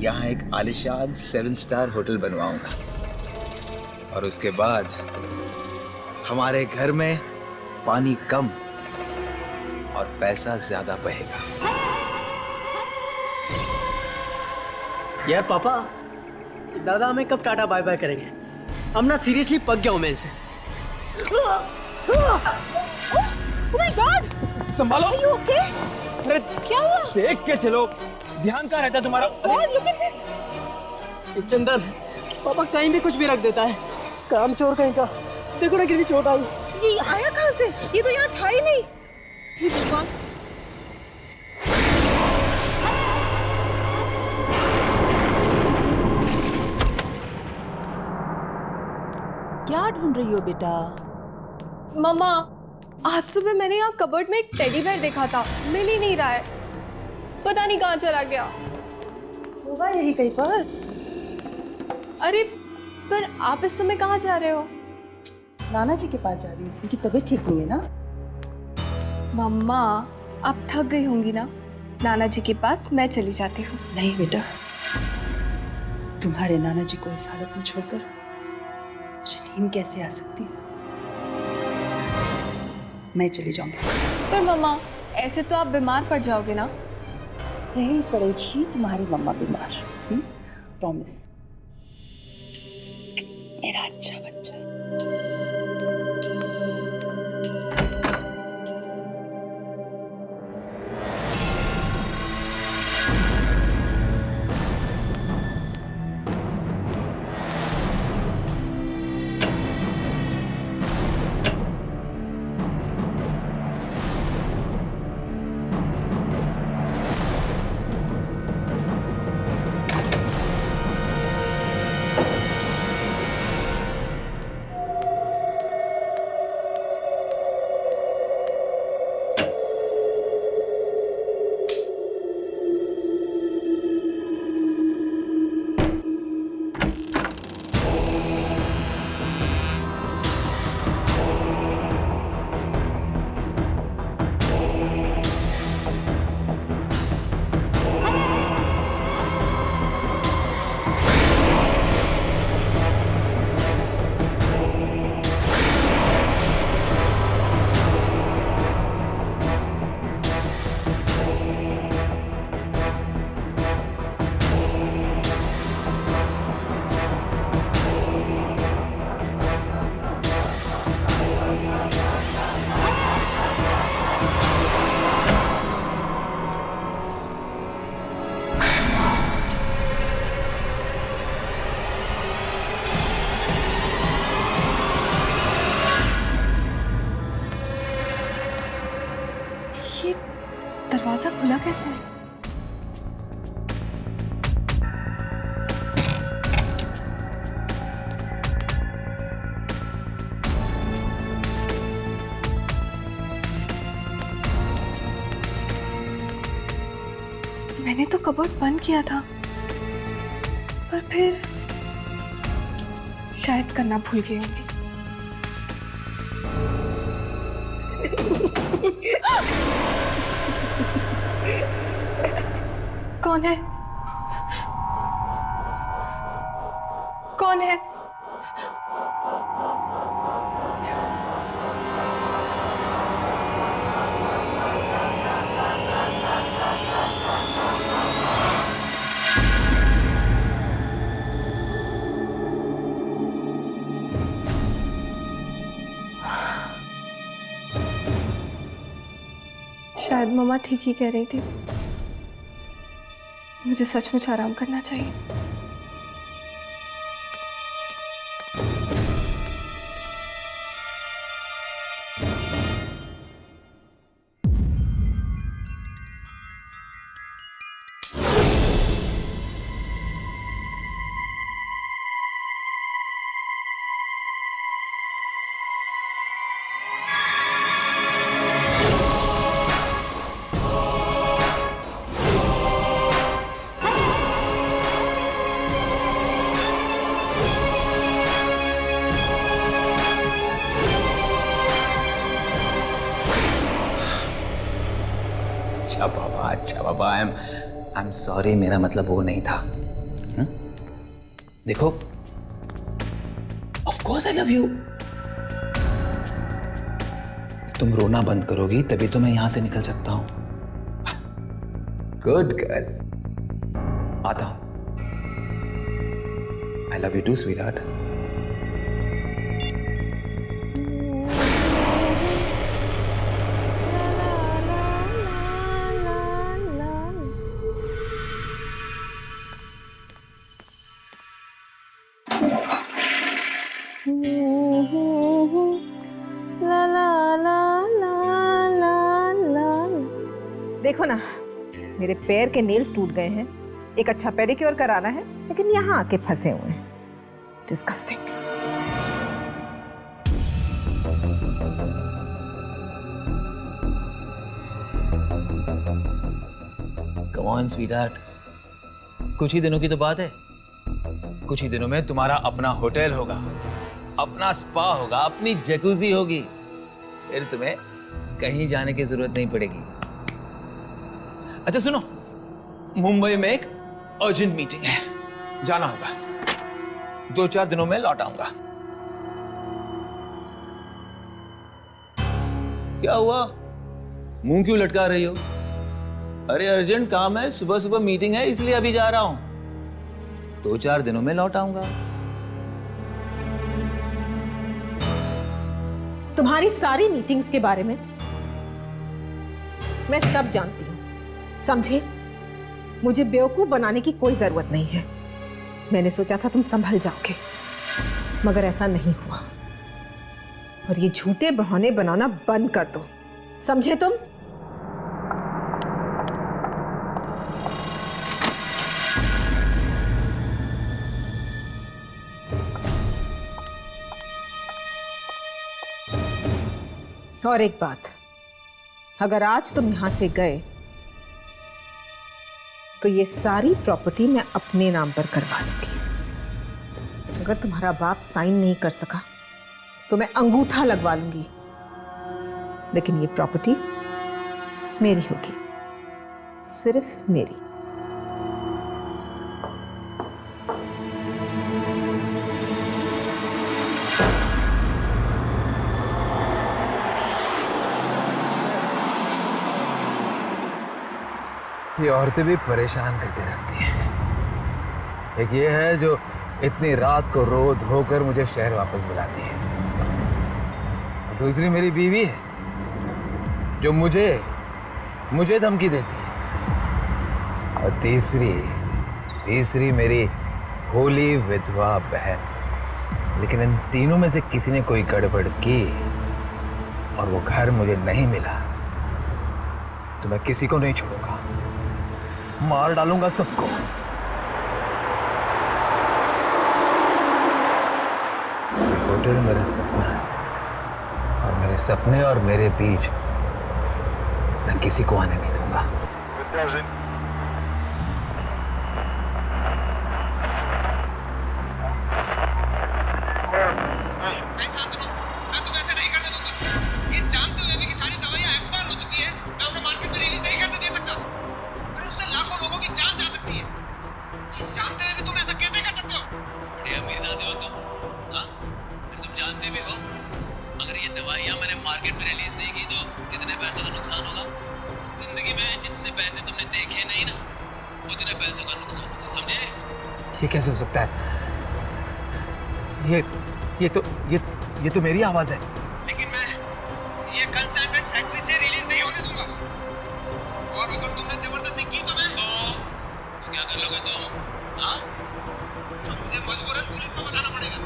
यहाँ एक आलिशान 7 स्टार होटल बनवाऊंगा, और उसके बाद हमारे घर में पानी कम और पैसा ज्यादा बहेगा। यार पापा, दादा हमें कब टाटा बाय बाय करेंगे? हम ना सीरियसली पक गया हूं मैं इनसे। Oh my God! संभालो। Are you okay? अरे क्या हुआ? देख के चलो, ध्यान कहाँ रहता तुम्हारा? God, look at this! चंदन, पापा कहीं भी कुछ भी रख देता है, काम चोर कहीं का। देखो ना कितनी चोट आई। ये आया कहाँ से? ये तो यहाँ था ही नहीं। हे भगवान! क्या ढूंढ रही हो बेटा? मम्मा, आज सुबह मैंने यहाँ कबर्ड में एक टेडी बेयर देखा था, मिल ही नहीं रहा है, पता नहीं कहाँ चला गया। होगा यही कहीं पर। अरे पर आप इस समय कहाँ जा रहे हो? नाना जी के पास जा रही हूँ, उनकी तबीयत ठीक नहीं है ना। मम्मा, आप थक गई होंगी ना, नाना जी के पास मैं चली जाती हूँ। नहीं बेटा, तुम्हारे नाना जी को इस हालत में छोड़कर मुझे नींद कैसे आ सकती है? मैं चली जाऊंगी। पर मम्मा, ऐसे तो आप बीमार पड़ जाओगे ना। नहीं पड़ेगी तुम्हारी मम्मा बीमार, प्रॉमिस। मेरा अच्छा बच्चा। दरवाजा खुला कैसे? मैंने तो कबर्ड बंद किया था, पर फिर शायद करना भूल गई होंगी। कौन है? कौन है? शायद मम्मा ठीक ही कह रही थी, मुझे सचमुच आराम करना चाहिए। अच्छा बाबा, आई एम सॉरी, मेरा मतलब वो नहीं था। देखो, of course I love you. तुम रोना बंद करोगी तभी तो मैं यहां से निकल सकता हूं। गुड गर्ल, आता हूं। I love you too sweetheart. देखो ना, मेरे पैर के नेल्स टूट गए हैं। एक अच्छा पेडिक्योर कराना है, लेकिन यहाँ आके फंसे हुए हैं। डिस्गस्टिंग। कम ऑन स्वीटहार्ट, कुछ ही दिनों की तो बात है। कुछ ही दिनों में तुम्हारा अपना होटल होगा, अपना स्पा होगा, अपनी जैकुजी होगी। फिर तुम्हें कहीं जाने की जरूरत नहीं पड़ेगी। अच्छा सुनो, मुंबई में एक अर्जेंट मीटिंग है, जाना होगा। 2-4 दिनों में लौट आऊंगा। क्या हुआ, मुंह क्यों लटका रही हो? अरे अर्जेंट काम है, सुबह सुबह मीटिंग है, इसलिए अभी जा रहा हूं। 2-4 दिनों में लौट आऊंगा। तुम्हारी सारी मीटिंग्स के बारे में मैं सब जानती हूँ, समझे? मुझे बेवकूफ बनाने की कोई जरूरत नहीं है। मैंने सोचा था तुम संभल जाओगे, मगर ऐसा नहीं हुआ। और ये झूठे बहाने बनाना बंद कर दो, समझे तुम? और एक बात, अगर आज तुम यहां से गए तो ये सारी प्रॉपर्टी मैं अपने नाम पर करवा लूंगी। अगर तुम्हारा बाप साइन नहीं कर सका तो मैं अंगूठा लगवा लूंगी, लेकिन ये प्रॉपर्टी मेरी होगी, सिर्फ मेरी। ये औरतें भी परेशान करती रहती हैं। एक ये है जो इतनी रात को रो धोकर मुझे शहर वापस बुलाती है, और दूसरी मेरी बीवी है जो मुझे धमकी देती है, और तीसरी मेरी भोली विधवा बहन। लेकिन इन तीनों में से किसी ने कोई गड़बड़ की और वो घर मुझे नहीं मिला तो मैं किसी को नहीं छोड़ूंगा, मार डालूंगा सबको। होटल मेरा सपना है और मेरे सपने और मेरे बीच मैं किसी को आने नहीं दूंगा। नहीं शांतनु, मैं तुम्हें ऐसे नहीं करने दूंगा। ये जानते हुए भी कि सारी दवाइयां एक्सपायर हो चुकी है, मैं उन्हें मार्केट में रिलीज नहीं करने दे सकता। अरे उससे लाखों लोगों की जान जा सकती है। ये जानते हुए भी तुम ऐसा कैसे कर सकते हो? बड़े अमीरजादे हो तुम, हाँ? फिर तुम जानते भी हो अगर ये दवाइयां मैंने मार्केट में रिलीज नहीं की तो कितने पैसों का नुकसान होगा। जिंदगी में जितने पैसे तुमने देखे नहीं ना, उतने पैसों का नुकसान होगा, समझे? ये कैसे हो सकता है? ये तो मेरी आवाज है। लेकिन मैं ये कंसाइनमेंट फैक्ट्री से रिलीज नहीं होने दूंगा। और अगर तुमने जबरदस्ती की तो क्या कर लोगे तुम? हाँ? तो मुझे मजबूरन पुलिस को बताना पड़ेगा।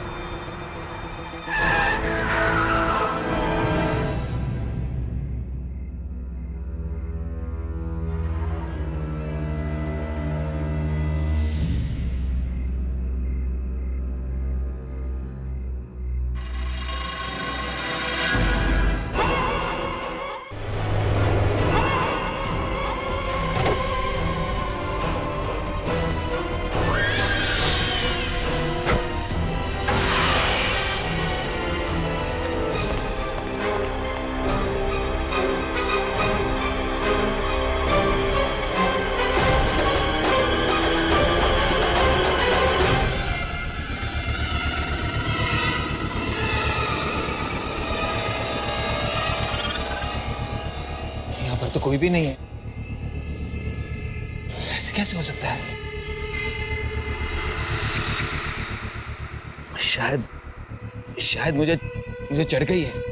तो कोई भी नहीं है। ऐसे कैसे हो सकता है? शायद मुझे चढ़ गई है।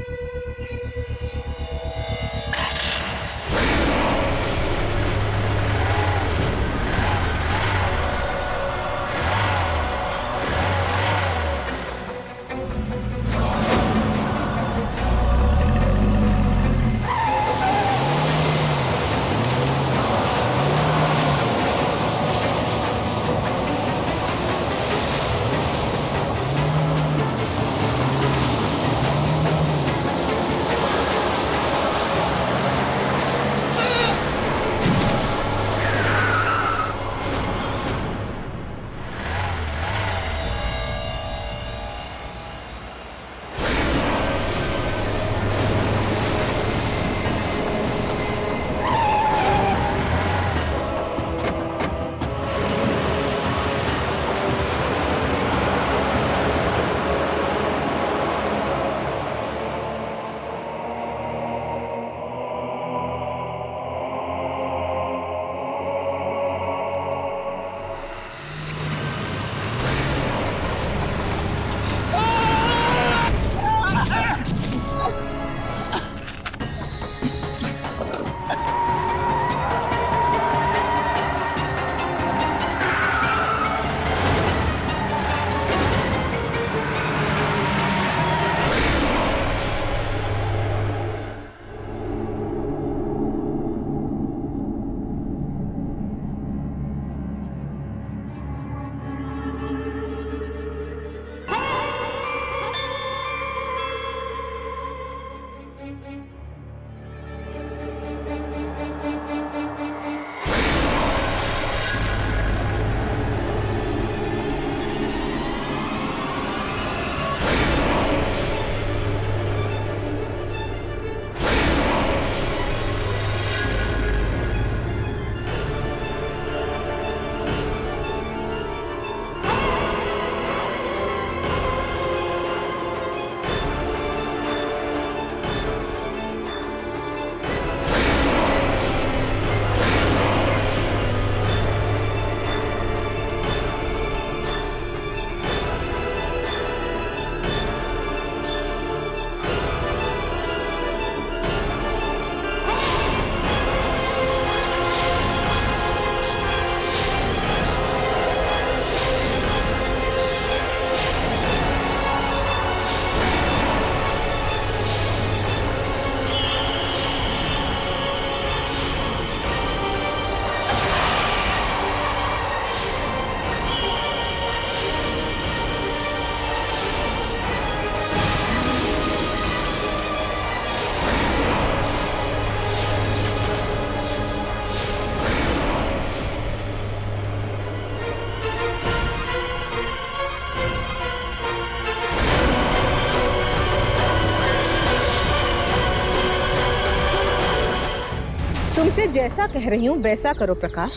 तुमसे जैसा कह रही हूँ वैसा करो प्रकाश।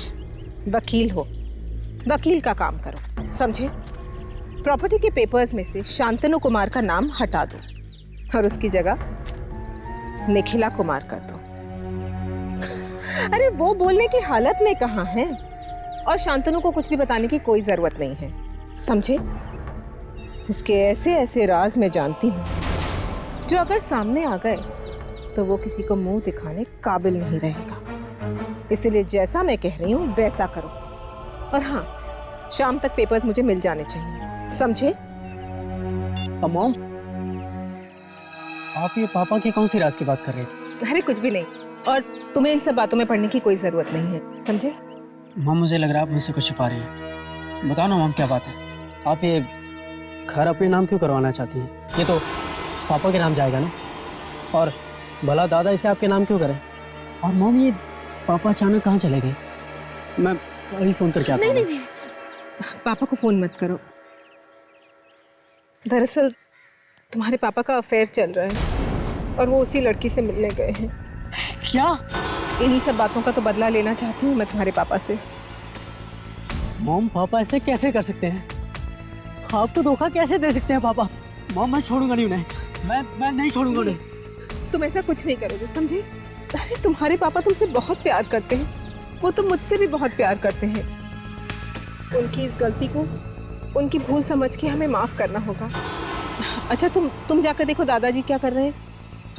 वकील हो, वकील का काम करो, समझे? प्रॉपर्टी के पेपर्स में से शांतनु कुमार का नाम हटा दो और उसकी जगह निखिला कुमार कर दो। अरे वो बोलने की हालत में कहाँ है, और शांतनु को कुछ भी बताने की कोई जरूरत नहीं है, समझे? उसके ऐसे ऐसे राज मैं जानती हूँ जो अगर सामने आ गए तो वो किसी को मुंह दिखाने काबिल नहीं रहेगा। इसलिए जैसा मैं कह रही हूँ वैसा करो। और हाँ, शाम तक पेपर्स मुझे मिल जाने चाहिए, समझे? मॉम, आप ये पापा की कौन सी राज की बात कर रहे थे? अरे कुछ भी नहीं, और तुम्हें इन सब बातों में पढ़ने की कोई जरूरत नहीं है, समझे? मॉम, मुझे लग रहा है आप मुझसे कुछ छुपा रही हैं। बताओ ना मॉम, क्या बात है? आप ये घर अपने नाम क्यों करवाना चाहती हैं? ये तो पापा के नाम जाएगा ना, और भला दादा इसे आपके नाम क्यों करें? और मॉम, ये पापा अचानक कहाँ चले गए? मैं अभी फोन करके आता हूँ। नहीं, पापा को फोन मत करो। दरअसल तुम्हारे पापा का अफेयर चल रहा है और वो उसी लड़की से मिलने गए हैं। क्या? इन्हीं सब बातों का तो बदला लेना चाहती हूँ मैं तुम्हारे पापा से। मॉम, पापा ऐसे कैसे कर सकते हैं? आप तो धोखा कैसे दे सकते हैं पापा? मॉम, मैं छोड़ूंगा नहीं उन्हें, मैं नहीं छोड़ूंगा उन्हें। तुम ऐसा कुछ नहीं करोगे, समझे? अरे तुम्हारे पापा तुमसे बहुत प्यार करते हैं, वो तो मुझसे भी बहुत प्यार करते हैं। उनकी इस गलती को उनकी भूल समझ के हमें माफ करना होगा। अच्छा, तुम जाकर देखो दादाजी क्या कर रहे हैं।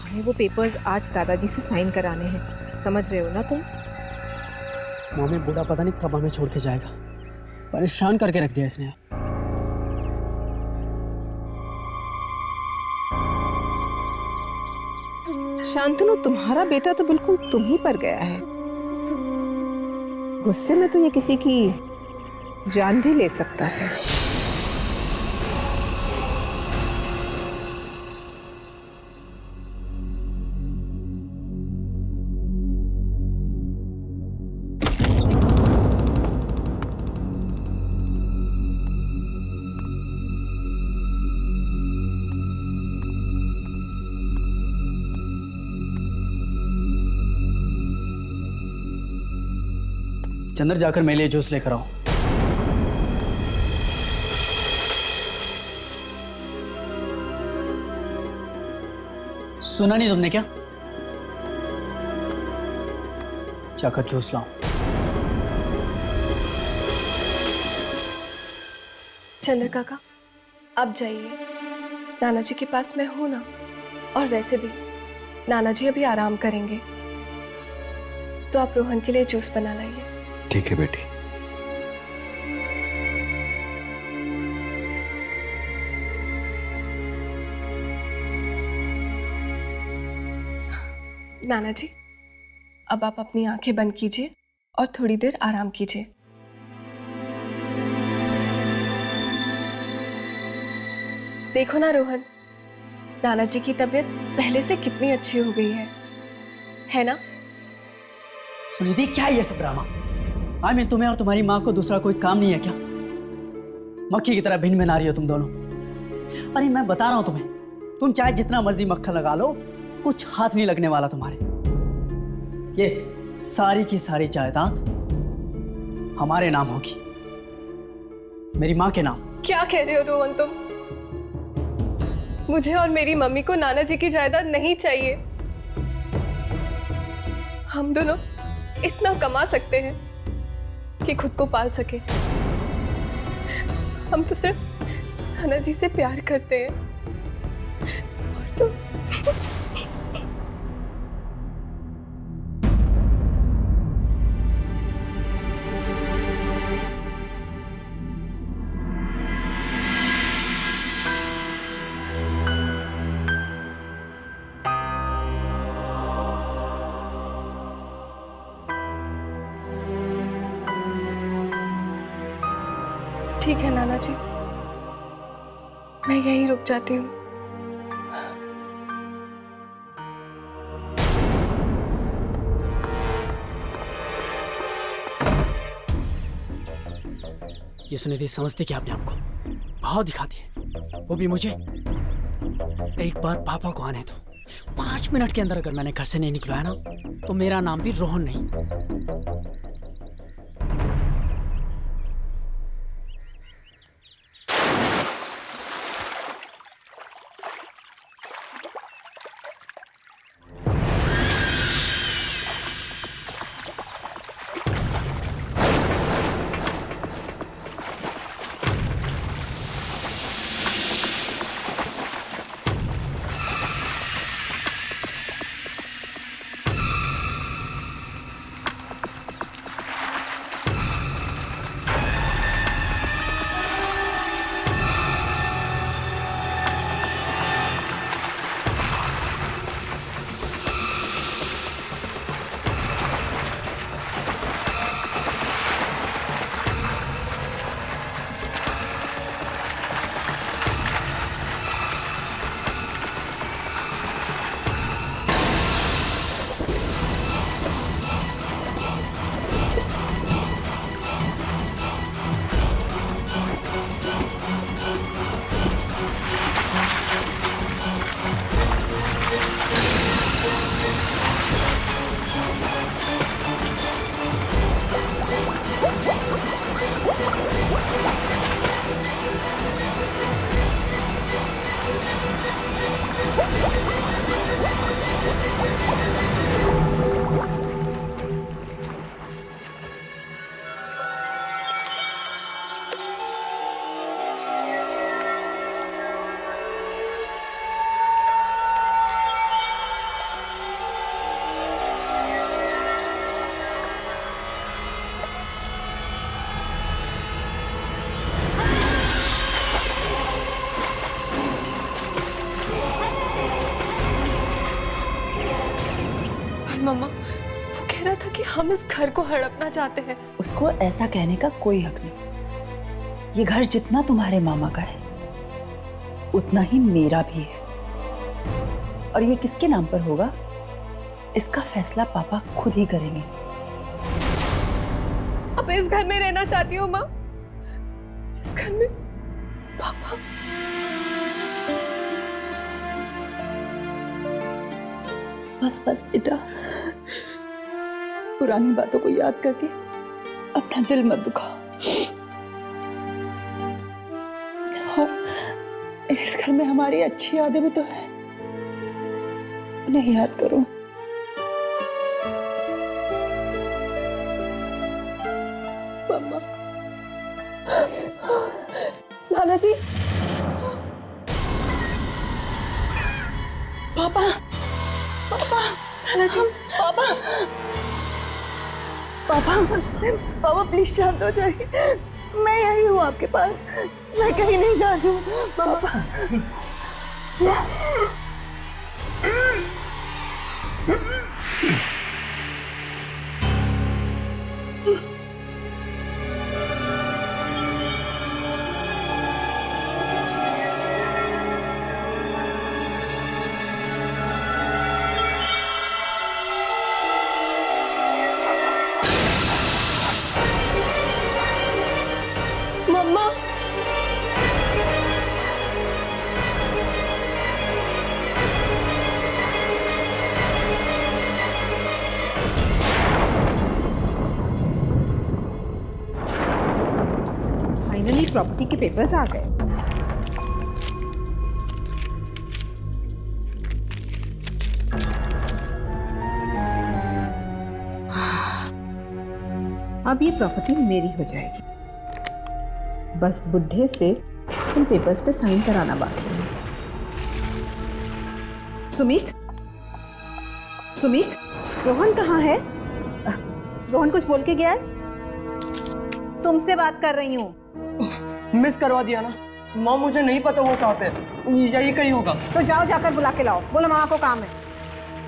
हमें वो पेपर्स आज दादाजी से साइन कराने हैं, समझ रहे हो ना तुम? मम्मी, बूढ़ा पता नहीं कब हमें छोड़ के जाएगा, परेशान करके रख दिया इसने। शांतनु, तुम्हारा बेटा तो बिल्कुल तुम ही पर गया है। गुस्से में तो ये किसी की जान भी ले सकता है। चंदर, जाकर मेरे लिए जूस लेकर आओ। सुना नहीं तुमने क्या? जाकर जूस लाओ। चंद्र काका, आप जाइए, नाना जी के पास मैं हूं ना। और वैसे भी नाना जी अभी आराम करेंगे, तो आप रोहन के लिए जूस बना लाइए। ठीक है बेटी। नाना जी, अब आप अपनी आंखें बंद कीजिए और थोड़ी देर आराम कीजिए। देखो ना रोहन, नाना जी की तबीयत पहले से कितनी अच्छी हो गई है ना? सुनिधि, क्या है ये सब ड्रामा? मैं तुम्हें और तुम्हारी माँ को दूसरा कोई काम नहीं है क्या? मक्खी की तरह भिन्न में नारी हो तुम दोनों। अरे मैं बता रहा हूं तुम्हें, तुम चाहे जितना मर्जी मक्खन लगा लो, कुछ हाथ नहीं लगने वाला तुम्हारे। ये सारी की सारी जायदाद हमारे नाम होगी, मेरी माँ के नाम। क्या कह रहे हो रोहन तुम? मुझे और मेरी मम्मी को नाना जी की जायदाद नहीं चाहिए। हम दोनों इतना कमा सकते हैं कि खुद को पाल सके। हम तो सिर्फ नाना जी से प्यार करते हैं, और तुम ठीक है नाना जी, मैं यहीं रुक जाती हूँ। ये सुनिधि, समझती क्या अपने आप को? भाव दिखाती है, वो भी मुझे। एक बार पापा को आने दो, 5 मिनट के अंदर अगर मैंने घर से नहीं निकला है ना, तो मेरा नाम भी रोहन नहीं। मम्मा, वो कह रहा था कि हम इस घर को हड़पना चाहते हैं। उसको ऐसा कहने का कोई हक नहीं। ये घर जितना तुम्हारे मामा का है, उतना ही मेरा भी है। और ये किसके नाम पर होगा, इसका फैसला पापा खुद ही करेंगे। अब इस घर में रहना चाहती हूँ माँ, जिस घर में पापा। बस बस बेटा, पुरानी बातों को याद करके अपना दिल मत दुखाओ। और इस घर में हमारी अच्छी यादें भी तो है, उन्हें याद करो। मम्मा, नाना जी, पापा, पापा, नाना जी, पापा, पापा, पापा प्लीज शांत हो जाइए। मैं यही हूँ आपके पास, मैं कहीं नहीं जा रही हूँ। पापा, मम्मा, फाइनली प्रॉपर्टी के पेपर्स आ गए। अब ये प्रॉपर्टी मेरी हो जाएगी। बस बुढ़े से इन पेपर्स पे साइन कराना बाकी है। सुमित, सुमित, रोहन कहाँ है? रोहन कुछ बोल के गया है? तुमसे बात कर रही हूँ। मिस करवा दिया ना माँ, मुझे नहीं पता वो कहाँ पे, यही कहीं होगा। तो जाओ, जाकर बुला के लाओ। बोलो मामा को काम है।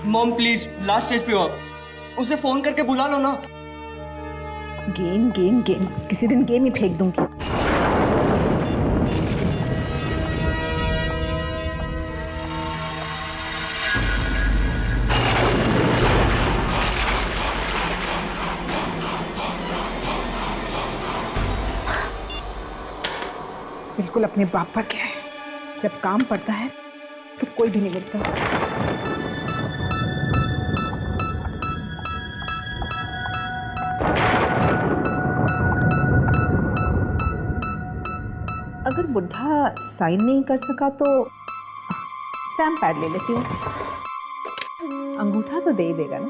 मॉम प्लीज, लास्ट स्टेज पे हो, उसे फोन करके बुला लो ना। गेम गेम गेम, किसी दिन गेम ही फेंक दूंगी। बिल्कुल अपने बाप पर क्या है, जब काम पड़ता है तो कोई भी नहीं मिलता। अगर बुढ़ा साइन नहीं कर सका तो स्टैम्प पैड ले लेती हूँ, अंगूठा तो दे ही देगा ना।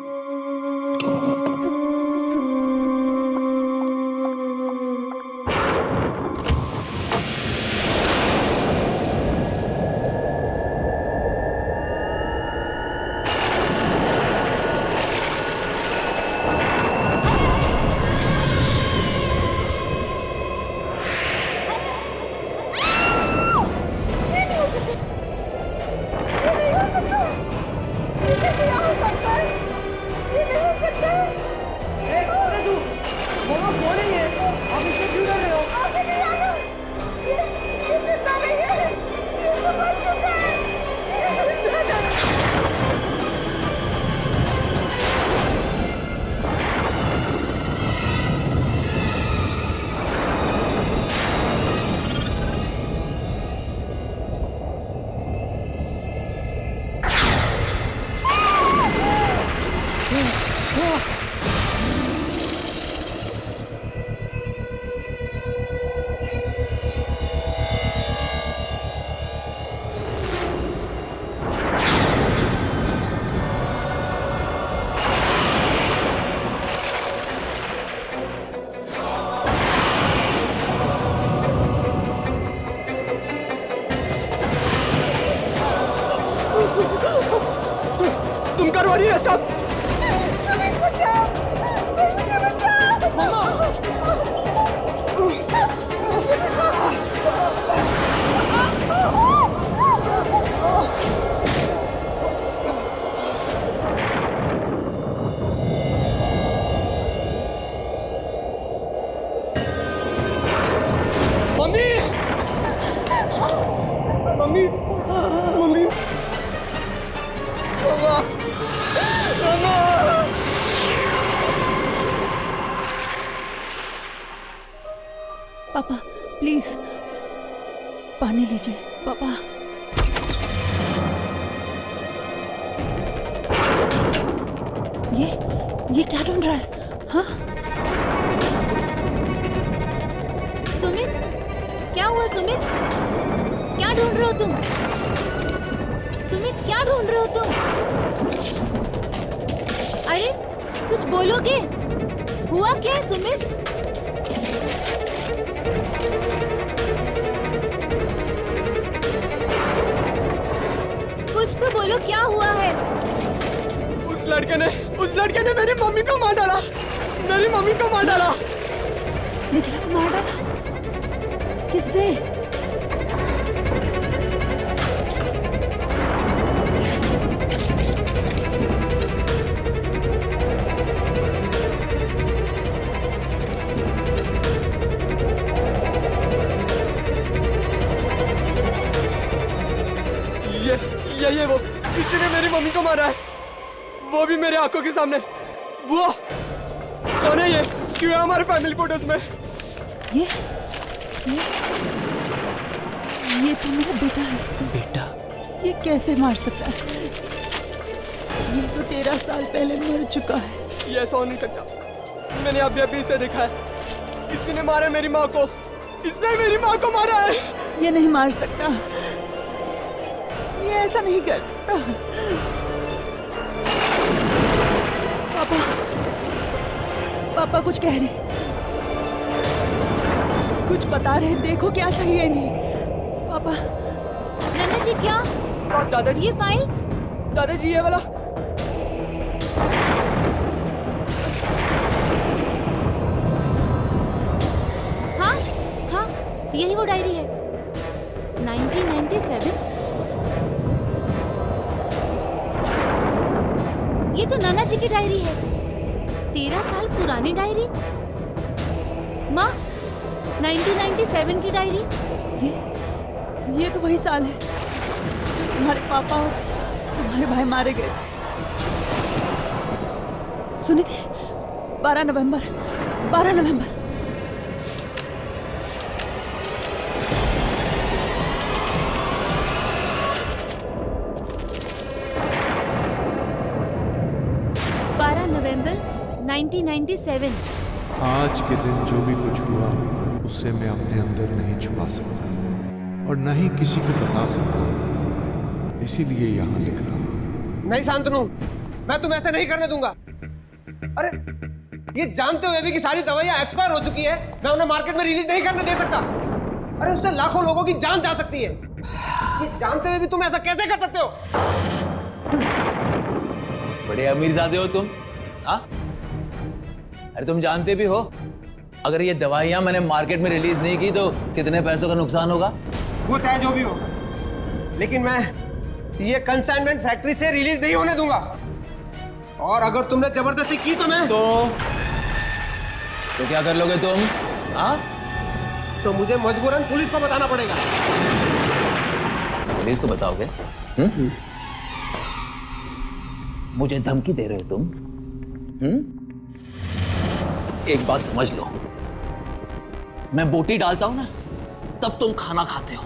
तुम करवा रही है सब। मम्मी मम्मी मम्मी मामा मामा पापा प्लीज पानी लीजिए पापा। ये क्या ढूंढ रहा है? हाँ सुमित, क्या हुआ सुमित? क्या ढूंढ रहे हो तुम? सुमित क्या ढूंढ रहे हो तुम? अरे कुछ बोलोगे? हुआ क्या है सुमित? कुछ तो बोलो, क्या हुआ है? उस लड़के ने मेरी मम्मी को मार डाला। मेरी मम्मी को मार डाला। निखिला को मार डाला? किसने? ये वो किसी ने मेरी मम्मी को मारा है, वो भी मेरे आंखों के सामने। वो कौन है? ये क्यों है हमारे फैमिली फोटोज में? ये तो मेरा बेटा है। बेटा? ये कैसे मार सकता है? ये तो 13 साल पहले मर चुका है। ये ऐसा हो नहीं सकता। मैंने अभी इसे देखा है। किसी ने मारा मेरी माँ को। इसने मेरी माँ को मारा है। ये नहीं मार सकता, ये ऐसा नहीं कर सकता। पापा कुछ कह रहे, कुछ बता रहे, देखो क्या चाहिए इन्हें। पापा। नन्ना जी क्या? दादाजी ये फाइल? दादाजी ये वाला। हाँ यही वो डायरी है। 1997। ये तो नाना जी की डायरी है। 13 साल पुरानी डायरी। माँ 1997 की डायरी। ये तो वही साल है जब तुम्हारे पापा और तुम्हारे भाई मारे गए थे। सुनी थी? 12 नवंबर। 1997। आज के दिन जो भी कुछ हुआ उससे मैं अपने अंदर नहीं छुपा सकता। और न ही किसी को बता सकता, इसीलिए यहां लिख रहा हूं। नहीं शांतनु, मैं तुम्हें ऐसे नहीं करने दूंगा। अरे ये जानते हुए भी कि सारी दवाइयां एक्सपायर हो चुकी है, मैं उन्हें मार्केट में रिलीज नहीं करने दे सकता। अरे उससे लाखों लोगों की जान जा सकती है। ये जानते हुए भी तुम ऐसा कैसे कर सकते हो? बड़े अमीरजादे हो तुम, हाँ? अरे तुम जानते भी हो अगर ये दवाइयां मैंने मार्केट में रिलीज नहीं की तो कितने पैसों का नुकसान होगा? वो चाहे जो भी हो, लेकिन मैं ये कंसाइनमेंट फैक्ट्री से रिलीज नहीं होने दूंगा। और अगर तुमने जबरदस्ती की तो मैं तो क्या कर लोगे तुम? हाँ? तो मुझे मजबूरन पुलिस को बताना पड़ेगा। पुलिस को बताओगे? मुझे धमकी दे रहे हो तुम? एक बात समझ लो, मैं बोटी डालता हूं ना तब तुम खाना खाते हो।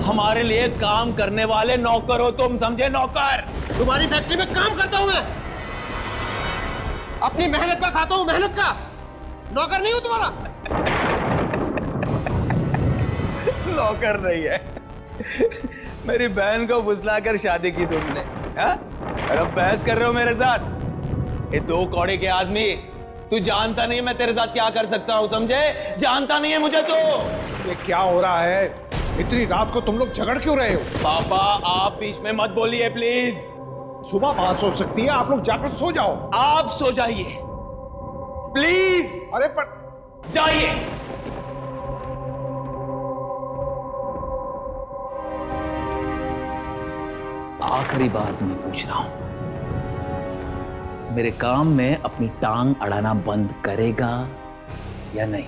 हमारे लिए काम करने वाले नौकर हो तुम, समझे? नौकर। तुम्हारी फैक्ट्री में काम करता हूं मैं, अपनी मेहनत का खाता हूं, मेहनत का। नौकर नहीं हूं तुम्हारा। नौकर नहीं है। मेरी बहन को फुसलाकर शादी की तुमने, हाँ? और अब बहस कर रहे हो मेरे साथ? ये दो कौड़े के आदमी, तू जानता नहीं मैं तेरे साथ क्या कर सकता हूं, समझे? जानता नहीं है मुझे तो। ये क्या हो रहा है? इतनी रात को तुम लोग झगड़ क्यों रहे हो? पापा आप बीच में मत बोलिए प्लीज। सुबह बात हो सकती है, आप लोग जाकर सो जाओ। आप सो जाइए प्लीज। अरे पर जाइए। आखिरी बार तुम्हें पूछ रहा हूं, मेरे काम में अपनी टांग अड़ाना बंद करेगा या नहीं?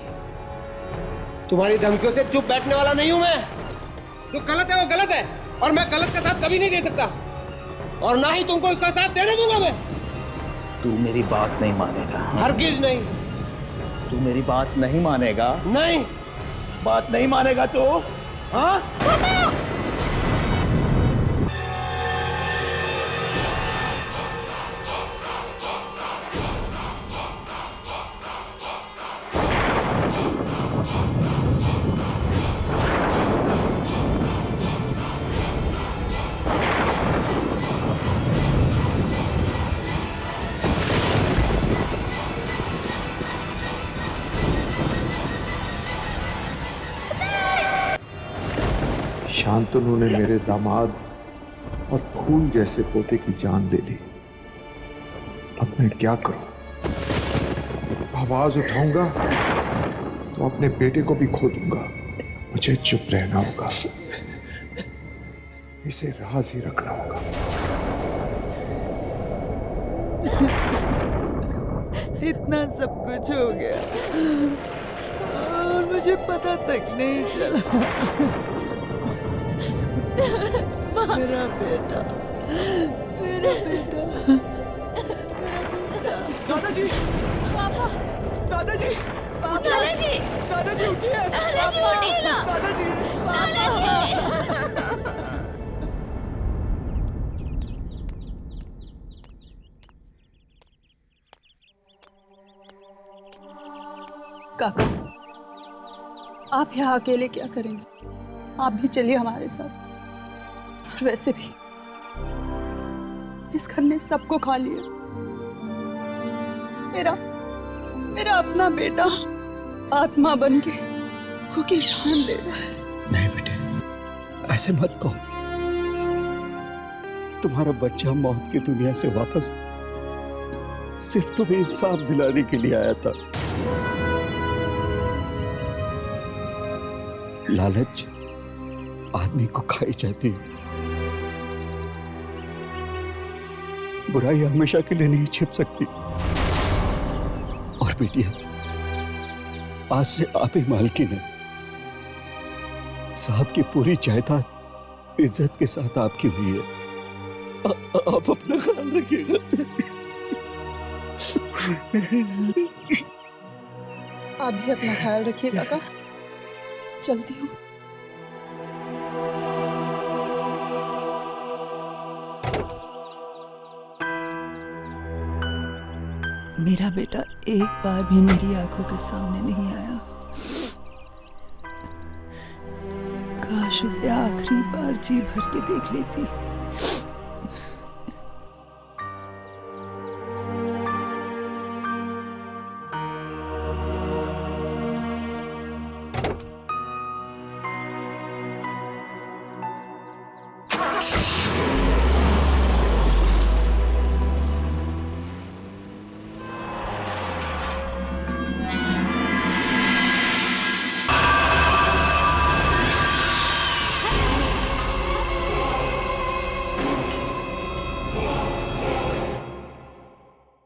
तुम्हारी धमकियों से चुप बैठने वाला नहीं हूं मैं। जो गलत है वो गलत है, और मैं गलत का साथ कभी नहीं दे सकता, और ना ही तुमको इसका साथ देने दूंगा मैं। तू मेरी बात नहीं मानेगा। हरगिज नहीं। तू मेरी बात नहीं मानेगा? नहीं। बात नहीं मानेगा तो? हाँ? शांतनु ने मेरे दामाद और फूल जैसे पोते की जान ले ली। अब मैं क्या करूं? आवाज उठाऊंगा तो अपने बेटे को भी खो दूंगा। मुझे चुप रहना होगा, इसे राज ही रखना होगा। इतना सब कुछ हो गया और मुझे पता तक नहीं चला। मेरा बेटा, मेरा बेटा, दादाजी, पापा, दादाजी, दादाजी, दादाजी उठिए, दादाजी उठिए ना, दादाजी, काका, आप यहाँ अकेले क्या करेंगे? आप भी चलिए हमारे साथ। और वैसे भी इस घर ने सबको खा लिया। मेरा अपना बेटा आत्मा बन के उसकी जान ले रहा है। नहीं बेटे, ऐसे मत कहो। तुम्हारा बच्चा मौत की दुनिया से वापस सिर्फ तुम्हें इंसाफ दिलाने के लिए आया था। लालच आदमी को खाई जाती है। बुराई हमेशा के लिए नहीं छिप सकती। और बेटिया, आज से आप ही मालकिन है। साहब की पूरी जायदाद इज्जत के साथ आपकी हुई है। आप अपना ख्याल रखिएगा। आप भी अपना ख्याल रखिए काका। चलती हूँ। मेरा बेटा एक बार भी मेरी आंखों के सामने नहीं आया। काश काश उसे आखिरी बार जी भर के देख लेती।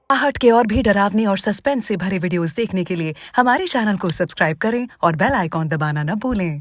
आहट के और भी डरावनी और सस्पेंस से भरे वीडियोस देखने के लिए हमारे चैनल को सब्सक्राइब करें और बेल आइकॉन दबाना न भूलें।